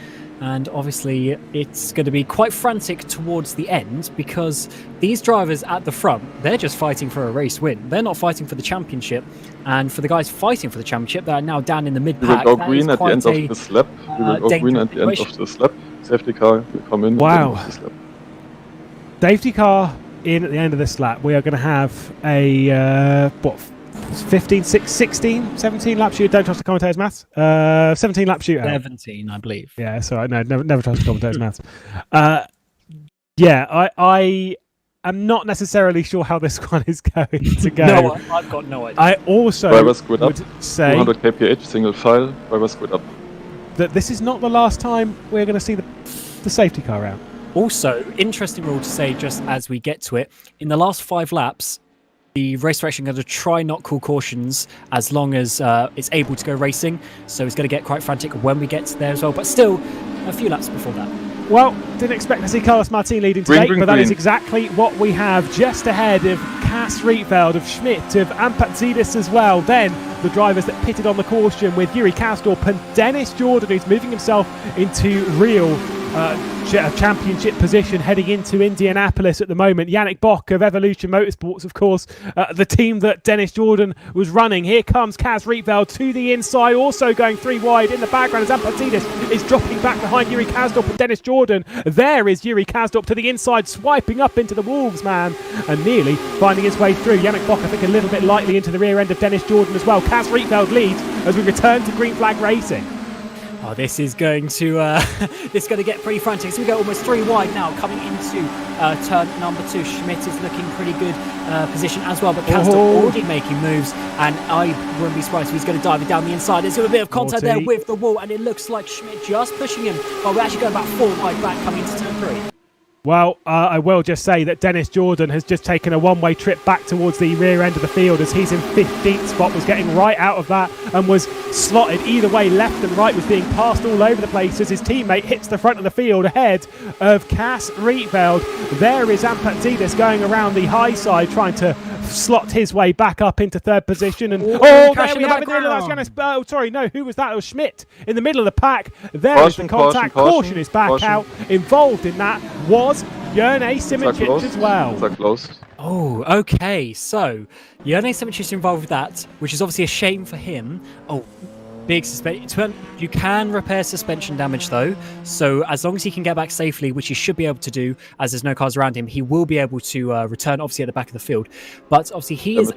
And obviously, it's going to be quite frantic towards the end because these drivers at the front, they're just fighting for a race win. They're not fighting for the championship. And for the guys fighting for the championship, they're now down in the mid-pack. We will go green at the end of this lap. We will go green at the end of this lap. Safety car will come in. Wow. At the end of this lap. Safety car in at the end of this lap. We are going to have a 15, 16, 17 lap shootout. Don't trust the commentator's maths. 17 lap shootout. 17, I believe. Yeah, sorry, no, never trust the commentator's maths. I am not necessarily sure how this one is going to go. No, I've got no idea. I also would say 200 kph single file. Drivers quit up. That this is not the last time we're going to see the safety car out. Also, interesting rule to say just as we get to it, in the last 5 laps, the race direction going to try not call cautions as long as it's able to go racing. So it's going to get quite frantic when we get there as well. But still, a few laps before that. Well, didn't expect to see Carlos Martin leading today, but that is exactly what we have just ahead of Cas Rietveld, of Schmidt, of Pampatsidis as well. Then the drivers that pitted on the caution with Yuri Kazdorp and Dennis Jordan, who's moving himself into real championship position heading into Indianapolis at the moment. Yannick Bock of Evolution Motorsports, of course, the team that Dennis Jordan was running. Here comes Cas Rietveld to the inside, also going 3 wide in the background as Pampatsidis is dropping back behind Yuri Kazdorp and Dennis Jordan. There is Yuri Kazdorp to the inside, swiping up into the Wolves, man, and nearly finding his way through. Yannick Bock, I think, a little bit lightly into the rear end of Dennis Jordan as well. Cas Rietveld leads as we return to green flag racing. Oh, this is going to get pretty frantic. So we go almost 3 wide now, coming into turn number 2. Schmidt is looking pretty good position as well, but Kazdorp already making moves, and I wouldn't be surprised if he's going to dive it down the inside. There's a bit of contact there with the wall, and it looks like Schmidt just pushing him. But we're actually going about 4 wide back coming into turn 3. Well, I will just say that Dennis Jordan has just taken a one-way trip back towards the rear end of the field as he's in 15th spot, was getting right out of that and was slotted either way, left and right, was being passed all over the place as his teammate hits the front of the field ahead of Cas Rietveld. There is Pampatsidis going around the high side trying to slot his way back up into 3rd position. And there we have it. Who was that? It was Schmidt in the middle of the pack. There is the contact. Caution is back out. Involved in that was Jerne Simičić as well. Oh, okay. So Jerne Simičić involved with that, which is obviously a shame for him. Oh, big suspension. You can repair suspension damage though, so as long as he can get back safely, which he should be able to do, as there's no cars around him, he will be able to return obviously at the back of the field. But obviously he is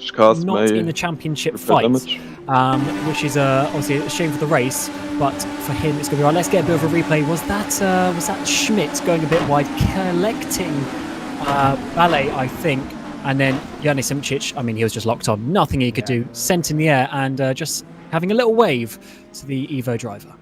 not in the championship fight, which is obviously a shame for the race. But for him, it's going to be right. Let's get a bit of a replay. Was that Schmidt going a bit wide, collecting Ballet, I think, and then Jerne Simičić, I mean, he was just locked on. Nothing he could do. Sent in the air and just having a little wave to the Evo driver.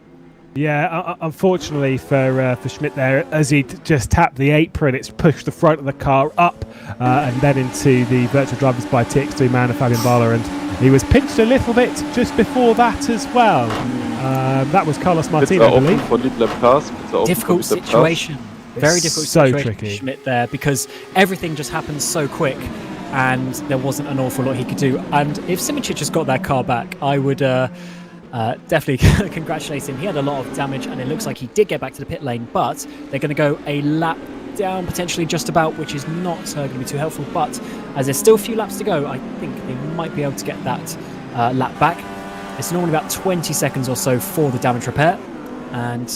Yeah, unfortunately for Schmidt there, as he just tapped the apron, it's pushed the front of the car up and then into the virtual drivers by TX2 man of Fabian Bala, and he was pinched a little bit just before that as well. That was Carlos Martin, I believe. For lead lap cars. Difficult situation. Very difficult situation for Schmidt there because everything just happened so quick and there wasn't an awful lot he could do. And if Simičić has got that car back, I would definitely congratulate him. He had a lot of damage and it looks like he did get back to the pit lane, but they're going to go a lap down, potentially just about, which is not going to be too helpful. But as there's still a few laps to go, I think they might be able to get that lap back. It's normally about 20 seconds or so for the damage repair. And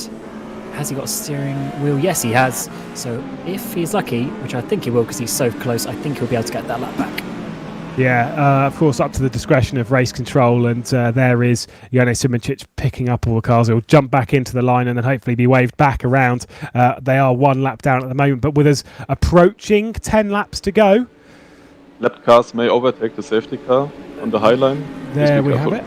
has he got a steering wheel? Yes, he has. So if he's lucky, which I think he will because he's so close, I think he'll be able to get that lap back. Yeah, of course, up to the discretion of race control, and there is Janez Simicic picking up all the cars. He'll jump back into the line and then hopefully be waved back around. They are 1 lap down at the moment, but with us approaching 10 laps to go. Lap cars may overtake the safety car on the high line. There we have it.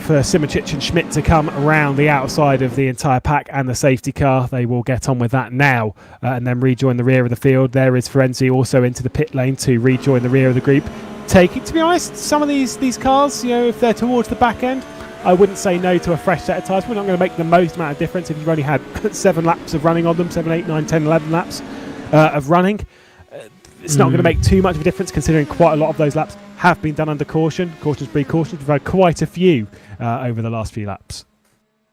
For Simicic and Schmidt to come around the outside of the entire pack and the safety car. They will get on with that now and then rejoin the rear of the field. There is Ferenzi also into the pit lane to rejoin the rear of the group. To be honest, some of these cars, if they're towards the back end, I wouldn't say no to a fresh set of tyres. We're not going to make the most amount of difference if you've only had 7 laps of running on them, 7, 8, 9, 10, 11 laps of running. It's not going to make too much of a difference considering quite a lot of those laps have been done under caution. Cautions breed cautions. We've had quite a few over the last few laps.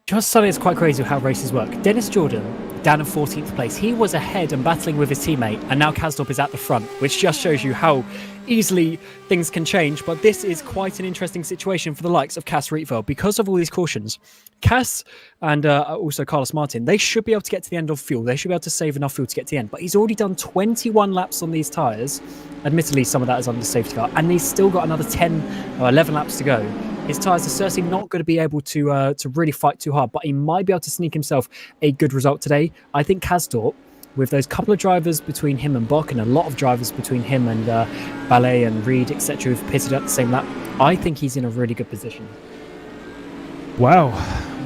Just suddenly, it's quite crazy how races work. Dennis Jordan, down in 14th place. He was ahead and battling with his teammate, and now Kasdorp is at the front, which just shows you how easily things can change. But this is quite an interesting situation for the likes of Cas Rietveld because of all these cautions. Cas and also Carlos Martin, they should be able to get to the end of fuel. They should be able to save enough fuel to get to the end. But he's already done 21 laps on these tyres. Admittedly, some of that is under the safety car, and he's still got another 10 or 11 laps to go. His tyres are certainly not going to be able to really fight too hard, but he might be able to sneak himself a good result today. I think Kasdorp, with those couple of drivers between him and Bock and a lot of drivers between him and Ballet and Reed, etc., who've pitted at the same lap, I think he's in a really good position. Well,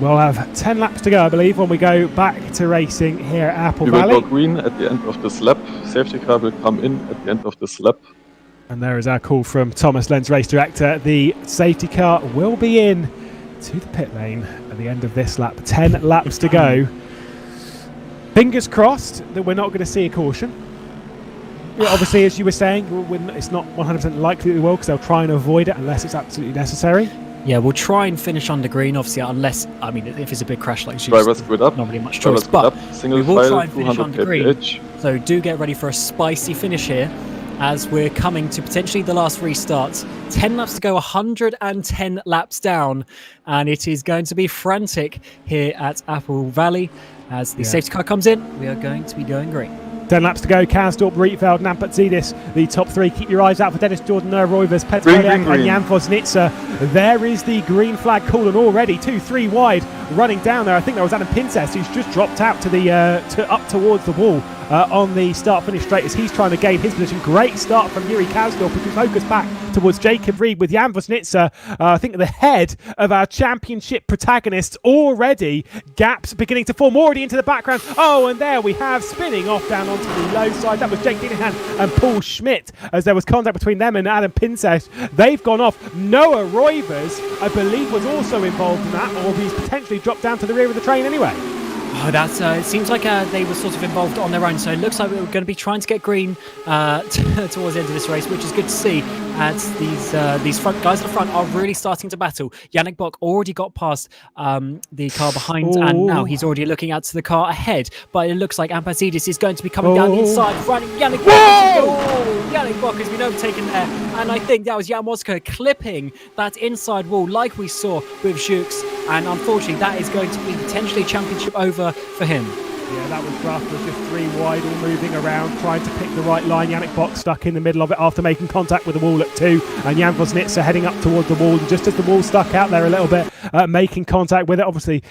we'll have 10 laps to go, I believe, when we go back to racing here at Apple Valley. We will go green at the end of this lap. Safety car will come in at the end of this lap. And there is our call from Thomas Lenz, race director. The safety car will be in to the pit lane at the end of this lap. 10 laps to go. Fingers crossed that we're not going to see a caution. Obviously, as you were saying, it's not 100% likely that we will because they'll try and avoid it unless it's absolutely necessary. Yeah, we'll try and finish under green, obviously, unless, if it's a big crash like drivers split up. Not really much choice. But we will try and finish under green. So do get ready for a spicy finish here, as we're coming to potentially the last restart. 10 laps to go, 110 laps down, and it is going to be frantic here at Apple Valley. As the safety car comes in, we are going to be going green. 10 laps to go. Kasdorp, Rietveld, Nampatzidis, the top 3. Keep your eyes out for Dennis Jordan, Roivers, Petrovic and Jan Vosnitsa. There is the green flag call, and already 2-3 wide running down there. I think that was Adam Pinces who's just dropped out to the up towards the wall on the start-finish straight as he's trying to gain his position. Great start from Yuri Kasdorp, who can focus back towards Jacob Reed with Jan Vosnitsa. I think the head of our championship protagonists already. Gaps beginning to form already into the background. Oh, and there we have spinning off down onto the low side. That was Jake Dinahan and Paul Schmidt as there was contact between them and Adam Pinces. They've gone off. Noah Roivers, I believe, was also involved in that, or he's potentially dropped down to the rear of the train anyway. Oh, it seems like they were sort of involved on their own, so it looks like we're going to be trying to get green towards the end of this race, which is good to see, as these front guys at the front are really starting to battle. Yannick Bock already got past the car behind, and now he's already looking out to the car ahead, but it looks like Ampazidis is going to be coming down the inside, running Yannick Bock. Yannick Bock has been overtaken there, and I think that was Jan Mosko clipping that inside wall like we saw with Jukes, and unfortunately that is going to be potentially championship over for him. Yeah, that was rough. Was just 3 wide, all moving around, trying to pick the right line. Yannick Bock stuck in the middle of it after making contact with the wall at 2, and Jan Vosnitsa heading up toward the wall. And just as the wall stuck out there a little bit, making contact with it. Obviously,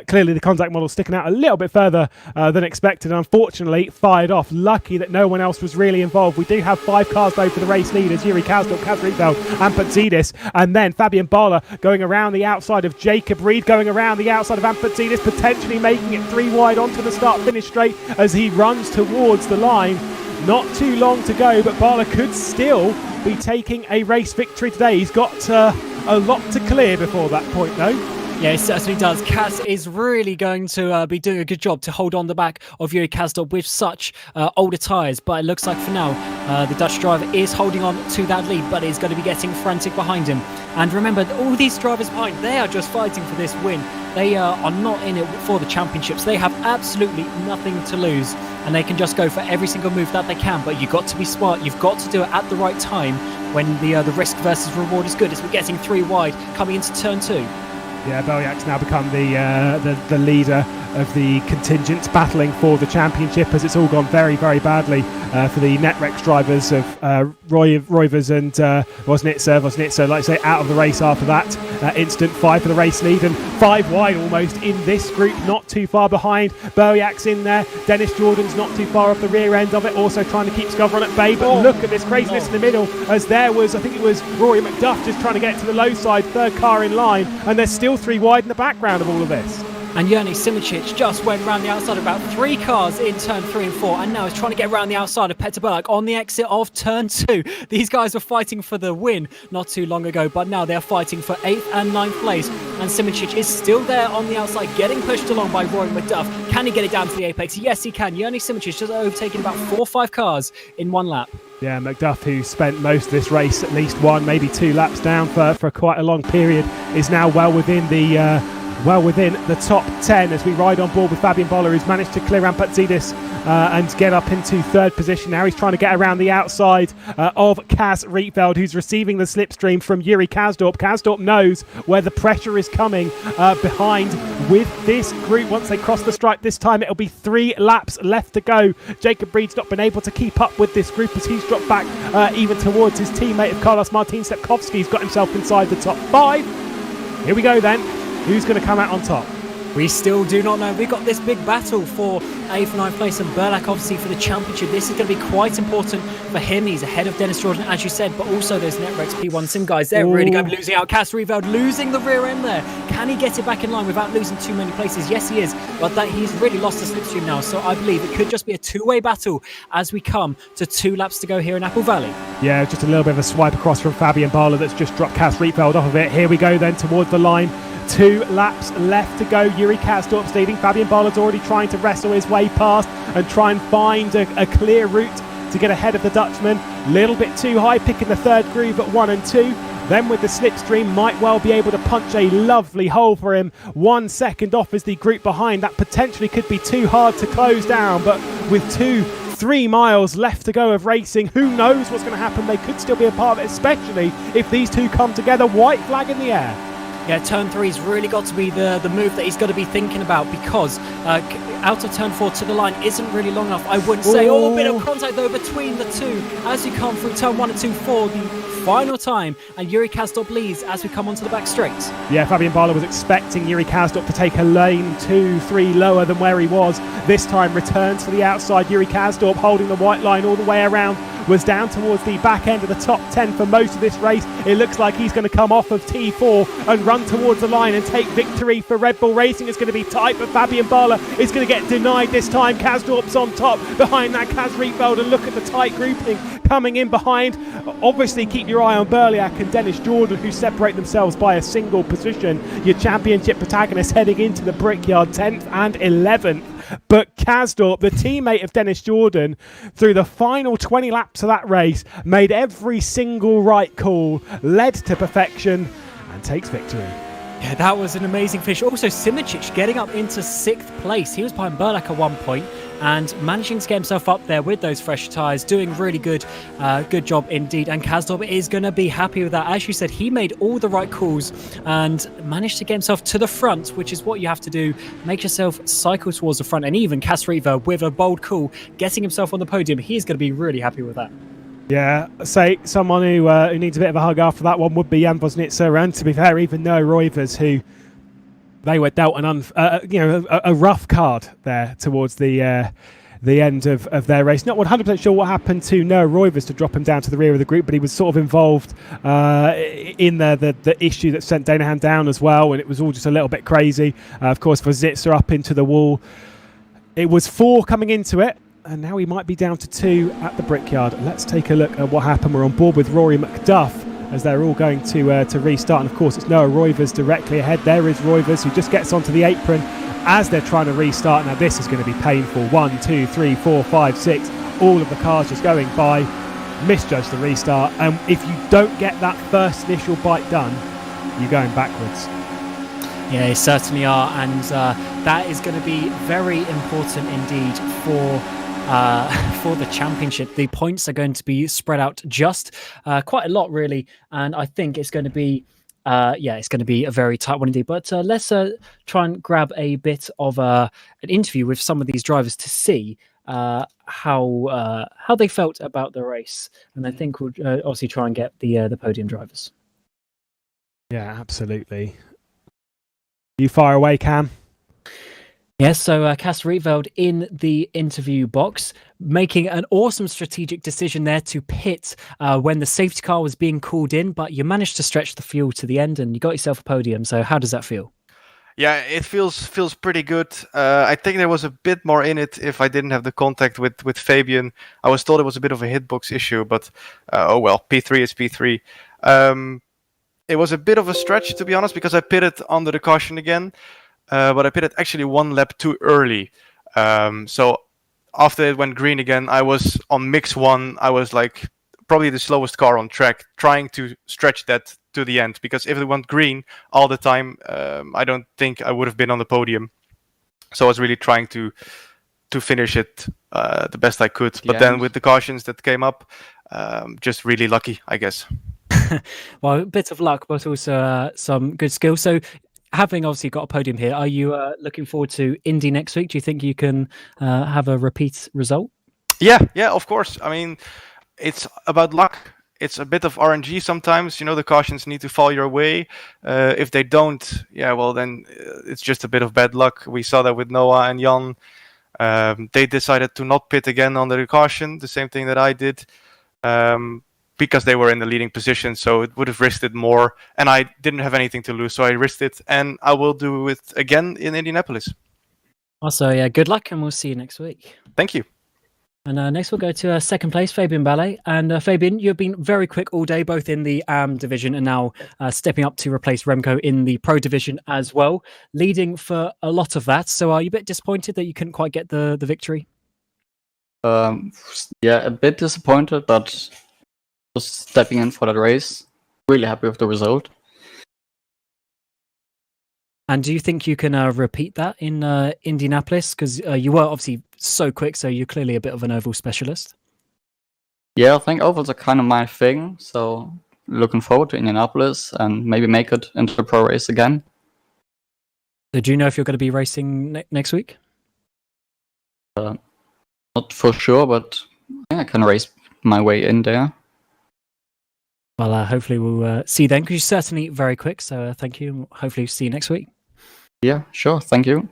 clearly the contact model sticking out a little bit further than expected. And unfortunately, fired off. Lucky that no one else was really involved. We do have 5 cars though for the race leaders: Yuri Kasdorp, Kaz Rietveld, and Patzidis, and then Fabian Bala going around the outside of Jacob Reed, going around the outside of Ampatzidis, potentially making it 3 wide onto the start-finish straight as he runs towards the line. Not too long to go, but Bala could still be taking a race victory today. He's got a lot to clear before that point, though. Yeah, it certainly does. Kaz is really going to be doing a good job to hold on the back of Yuri Kasdorp with such older tyres. But it looks like for now, the Dutch driver is holding on to that lead, but is going to be getting frantic behind him. And remember, all these drivers behind, they are just fighting for this win. They are not in it for the championships. They have absolutely nothing to lose, and they can just go for every single move that they can. But you've got to be smart. You've got to do it at the right time when the risk versus reward is good. As we're getting 3 wide coming into turn 2. Yeah, Belyak's now become the leader of the contingents battling for the championship, as it's all gone very, very badly for the Netrex drivers of Roivers and Woznitzer, like I say, out of the race after that instant. 5 for the race lead and 5 wide almost in this group, not too far behind. Bowiak's in there, Dennis Jordan's not too far off the rear end of it, also trying to keep Skovron at bay, but look at this craziness in the middle, as there was, I think it was Rory McDuff just trying to get to the low side, third car in line, and there's still 3 wide in the background of all of this. And Jernej Simicic just went around the outside of about 3 cars in turn 3 and 4, and now is trying to get around the outside of Petter Burke on the exit of turn 2. These guys were fighting for the win not too long ago, but now they're fighting for 8th and 9th place. And Simicic is still there on the outside, getting pushed along by Rory McDuff. Can he get it down to the apex? Yes, he can. Jernej Simicic just overtaken about 4 or 5 cars in 1 lap. Yeah, McDuff, who spent most of this race at least 1, maybe 2 laps down for quite a long period, is now well within the top 10 as we ride on board with Fabian Boller, who's managed to clear Rampatzidis and get up into 3rd position. Now he's trying to get around the outside of Kaz Rietveld, who's receiving the slipstream from Yuri Kasdorp. Kasdorp knows where the pressure is coming behind with this group. Once they cross the stripe this time, it'll be 3 laps left to go. Jacob Breed's not been able to keep up with this group as he's dropped back even towards his teammate of Carlos Martin. Stepkowski's got himself inside the top 5. Here we go then. Who's going to come out on top? We still do not know. We've got this big battle for 8th, 9th place, and Burlak obviously for the championship. This is going to be quite important for him. He's ahead of Dennis Jordan, as you said, but also those Netrex P1 Sim guys. They're really going to be losing out. Kaz Rietveld losing the rear end there. Can he get it back in line without losing too many places? Yes, he is, but he's really lost the slipstream now. So I believe it could just be a 2-way battle as we come to 2 laps to go here in Apple Valley. Yeah, just a little bit of a swipe across from Fabian Barler that's just dropped Kaz Rietveld off of it. Here we go then towards the line. 2 laps left to go. Yuri Kasdorp's leading. Fabian Barler's already trying to wrestle his way past and try and find a clear route to get ahead of the Dutchman. Little bit too high, picking the 3rd groove at 1 and 2. Then with the slipstream, might well be able to punch a lovely hole for him. 1 second off is the group behind. That potentially could be too hard to close down, but with 3 miles left to go of racing, who knows what's going to happen. They could still be a part of it, especially if these 2 come together. White flag in the air. Yeah, turn 3's really got to be the move that he's got to be thinking about, because out of turn 4 to the line isn't really long enough, I wouldn't say. A bit of contact though between the 2 as you come through turn 1 and 2 for the final time, and Yuri Kasdorp leads as we come onto the back straight. Yeah, Fabian Barler was expecting Yuri Kasdorp to take a lane 2-3 lower than where he was. This time returns to the outside. Yuri Kasdorp holding the white line all the way around, was down towards the back end of the top 10 for most of this race. It looks like he's going to come off of T4 and run towards the line and take victory for Red Bull Racing. It's going to be tight, but Fabian Barler is going to get denied this time. Kasdorp's on top behind that Kaz Rietveld, and look at the tight grouping coming in behind. Obviously keep your eye on Burliak and Dennis Jordan, who separate themselves by a single position. Your championship protagonists heading into the Brickyard 10th and 11th. But Kasdorp, the teammate of Dennis Jordan, through the final 20 laps of that race, made every single right call, led to perfection, and takes victory. Yeah, that was an amazing finish. Also, Simicic getting up into 6th place. He was behind Burlak at one point and managing to get himself up there with those fresh tyres, doing really good job indeed. And Kasdorp is going to be happy with that. As you said, he made all the right calls and managed to get himself to the front, which is what you have to do. Make yourself cycle towards the front. And even Kaz Rietveld with a bold call, getting himself on the podium, he's going to be really happy with that. Yeah, say someone who needs a bit of a hug after that one would be Jan Woznitzer, and to be fair, even Noah Roivers, who they were dealt a rough card there towards the end of their race. Not 100% sure what happened to Noah Roivers to drop him down to the rear of the group, but he was sort of involved in the issue that sent Danahan down as well, and it was all just a little bit crazy. Of course, Woznitzer up into the wall. It was 4 coming into it, and now we might be down to 2 at the Brickyard. Let's take a look at what happened. We're on board with Rory McDuff as they're all going to restart. And of course, it's Noah Roivers directly ahead. There is Roivers, who just gets onto the apron as they're trying to restart. Now this is going to be painful. 1, 2, 3, 4, 5, 6. All of the cars just going by. Misjudge the restart. And if you don't get that first initial bite done, you're going backwards. Yeah, they certainly are. And that is going to be very important indeed for the championship. The points are going to be spread out just quite a lot, really, and I think it's going to be it's going to be a very tight one indeed. But let's try and grab a bit of an interview with some of these drivers to see how they felt about the race, and I think we'll obviously try and get the podium drivers. Yeah, absolutely. You fire away, Cam. Yes, so Casper Rietveld in the interview box, making an awesome strategic decision there to pit when the safety car was being called in, but you managed to stretch the fuel to the end and you got yourself a podium. So how does that feel? Yeah, it feels pretty good. I think there was a bit more in it if I didn't have the contact with Fabian. I was told it was a bit of a hitbox issue, but oh well, P3 is P3. It was a bit of a stretch, to be honest, because I pitted under the caution again. But I pitted actually 1 lap too early. So after it went green again, I was on mix 1. I was like probably the slowest car on track, trying to stretch that to the end. Because if it went green all the time, I don't think I would have been on the podium. So I was really trying to finish it the best I could. But then with the cautions that came up, just really lucky, I guess. Well, a bit of luck, but also some good skill. So having obviously got a podium here, are you looking forward to Indy next week? Do you think you can have a repeat result? Yeah, of course. I mean, it's about luck. It's a bit of RNG sometimes. You know, the cautions need to fall your way. If they don't, well, then it's just a bit of bad luck. We saw that with Noah and Jan. They decided to not pit again under the caution, the same thing that I did. Because they were in the leading position, so it would have risked it more, and I didn't have anything to lose, so I risked it, and I will do it again in Indianapolis. Also, yeah, good luck, and we'll see you next week. Thank you. And next we'll go to second place, Fabian Ballet. And Fabian, you've been very quick all day, both in the AM division and now stepping up to replace Remco in the Pro division as well, leading for a lot of that. So are you a bit disappointed that you couldn't quite get the victory? Yeah, a bit disappointed, but just stepping in for that race. Really happy with the result. And do you think you can repeat that in Indianapolis? Because you were obviously so quick, so you're clearly a bit of an oval specialist. Yeah, I think ovals are kind of my thing. So looking forward to Indianapolis and maybe make it into the pro race again. So do you know if you're going to be racing next week? Not for sure, but I can race my way in there. Well, hopefully we'll see you then, because you're certainly very quick. So thank you. Hopefully see you next week. Yeah, sure. Thank you.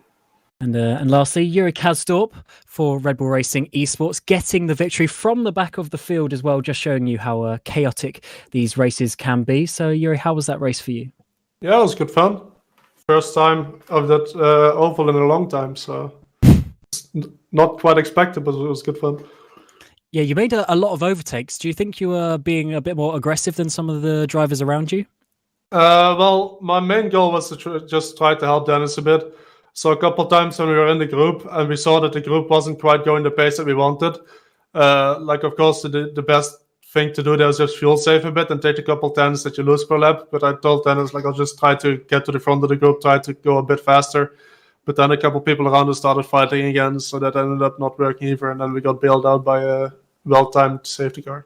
And lastly, Yuri Kasdorp for Red Bull Racing Esports, getting the victory from the back of the field as well, just showing you how chaotic these races can be. So Yuri, how was that race for you? Yeah, it was good fun. First time of that oval in a long time. So it's not quite expected, but it was good fun. Yeah, you made a lot of overtakes. Do you think you were being a bit more aggressive than some of the drivers around you? Well, my main goal was to just try to help Dennis a bit. So a couple of times when we were in the group and we saw that the group wasn't quite going the pace that we wanted, of course, the best thing to do there is just fuel save a bit and take a couple of tens that you lose per lap. But I told Dennis, I'll just try to get to the front of the group, try to go a bit faster. But then a couple of people around us started fighting again, so that ended up not working either. And then we got bailed out by a well-timed safety car.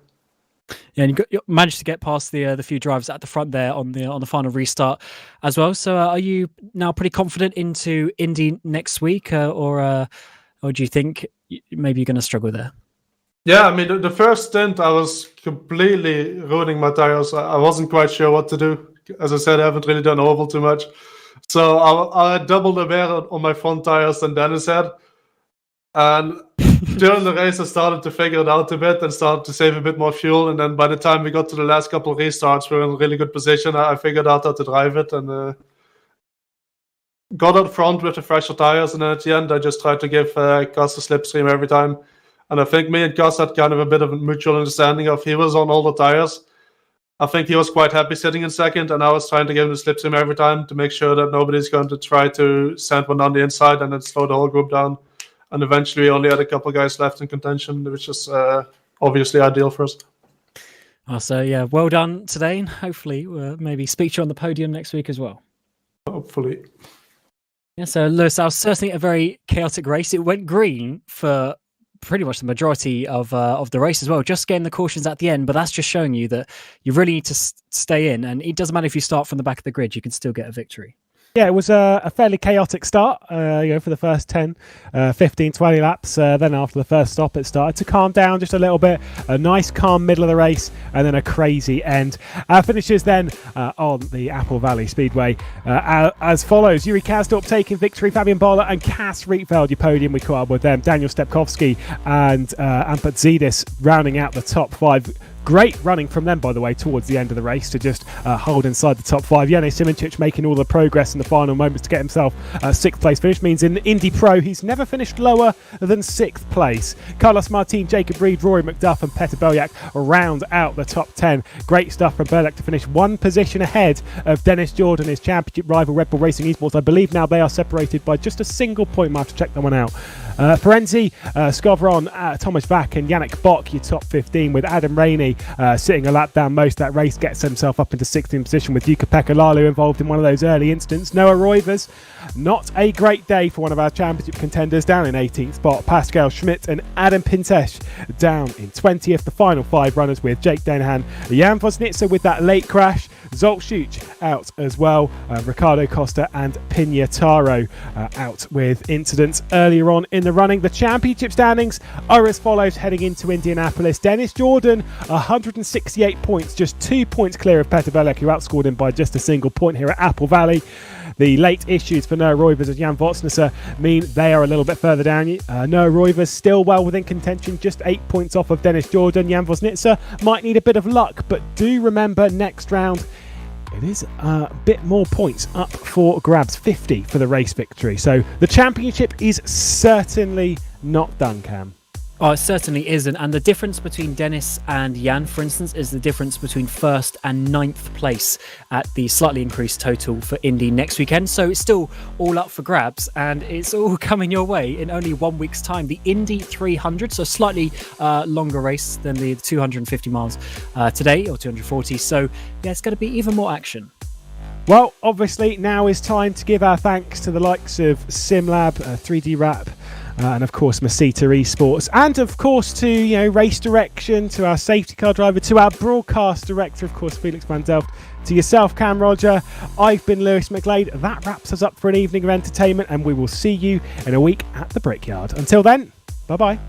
Yeah, and you managed to get past the few drivers at the front there on the final restart as well. So are you now pretty confident into Indy next week, or do you think maybe you're going to struggle there? Yeah, I mean, the first stint I was completely ruining my tires. I wasn't quite sure what to do. As I said, I haven't really done oval too much. So I doubled the wear on my front tires than Dennis had. And during the race, I started to figure it out a bit and started to save a bit more fuel. And then by the time we got to the last couple of restarts, we were in a really good position. I figured out how to drive it and got up front with the fresher tires. And then at the end, I just tried to give Gus a slipstream every time. And I think me and Gus had kind of a bit of a mutual understanding of he was on all the tires. I think he was quite happy sitting in second, and I was trying to give him the slipstream every time to make sure that nobody's going to try to send one down the inside and then slow the whole group down. And eventually we only had a couple of guys left in contention, which is obviously ideal for us. So, yeah, well done today. And hopefully we'll maybe speak to you on the podium next week as well. Hopefully. Yeah, so Lewis, that was certainly a very chaotic race. It went green for pretty much the majority of the race as well, just getting the cautions at the end. But that's just showing you that you really need to stay in, and it doesn't matter if you start from the back of the grid, you can still get a victory. Yeah, it was a fairly chaotic start, for the first 10, 15, 20 laps. Then after the first stop, it started to calm down just a little bit. A nice, calm middle of the race, and then a crazy end. Our finishes then on the Apple Valley Speedway as follows. Yuri Kasdorp taking victory, Fabian Boller and Cass Rietveld, your podium. We caught up with them. Daniel Stepkowski and Ampet Zidis rounding out the top 5. Great running from them, by the way, towards the end of the race to just hold inside the top 5. Janis Simoncic making all the progress in the final moments to get himself a 6th place finish. Means in IndyPro, he's never finished lower than 6th place. Carlos Martin, Jacob Reed, Rory McDuff and Petter Beljak round out the top 10. Great stuff from Beljak to finish 1 position ahead of Dennis Jordan, his championship rival Red Bull Racing eSports. I believe now they are separated by just a single point. Might have to check that one out. Ferenzi, Skovron, Thomas Vack and Yannick Bock, your top 15, with Adam Rainey sitting a lap down most of that race, gets himself up into 16th position with Jukka-Pekka Laulu involved in one of those early incidents. Noah Roivers, not a great day for one of our championship contenders, down in 18th spot. Pascal Schmidt and Adam Pintesh down in 20th. The final 5 runners with Jake Danahan, Jan Vosnitzer with that late crash, Zolt Schuch out as well, Ricardo Costa and Pignataro out with incidents earlier on in the running. The championship standings are as follows heading into Indianapolis. Dennis Jordan, 168 points, just 2 points clear of Petter Beljak, who outscored him by just a single point here at Apple Valley. The late issues for Noah Roivers and Jan Vosnitzer mean they are a little bit further down. Noah Roivers still well within contention, just 8 points off of Dennis Jordan. Jan Vosnitzer might need a bit of luck, but do remember next round it is a bit more points up for grabs, 50 for the race victory. So the championship is certainly not done, Cam. Oh, it certainly isn't. And the difference between Dennis and Jan, for instance, is the difference between 1st and 9th place at the slightly increased total for Indy next weekend. So it's still all up for grabs, and it's all coming your way in only 1 week's time. The Indy 300, so a slightly longer race than the 250 miles today, or 240. So yeah, it's going to be even more action. Well, obviously now is time to give our thanks to the likes of SimLab, 3D Wrap, and of course Masita eSports, and of course to Race Direction, to our safety car driver, to our broadcast director, of course Felix van Delft, to yourself, Cam Rodger. I've been Lewis McGlade. That wraps us up for an evening of entertainment, and we will see you in a week at the Brickyard. Until then, bye bye.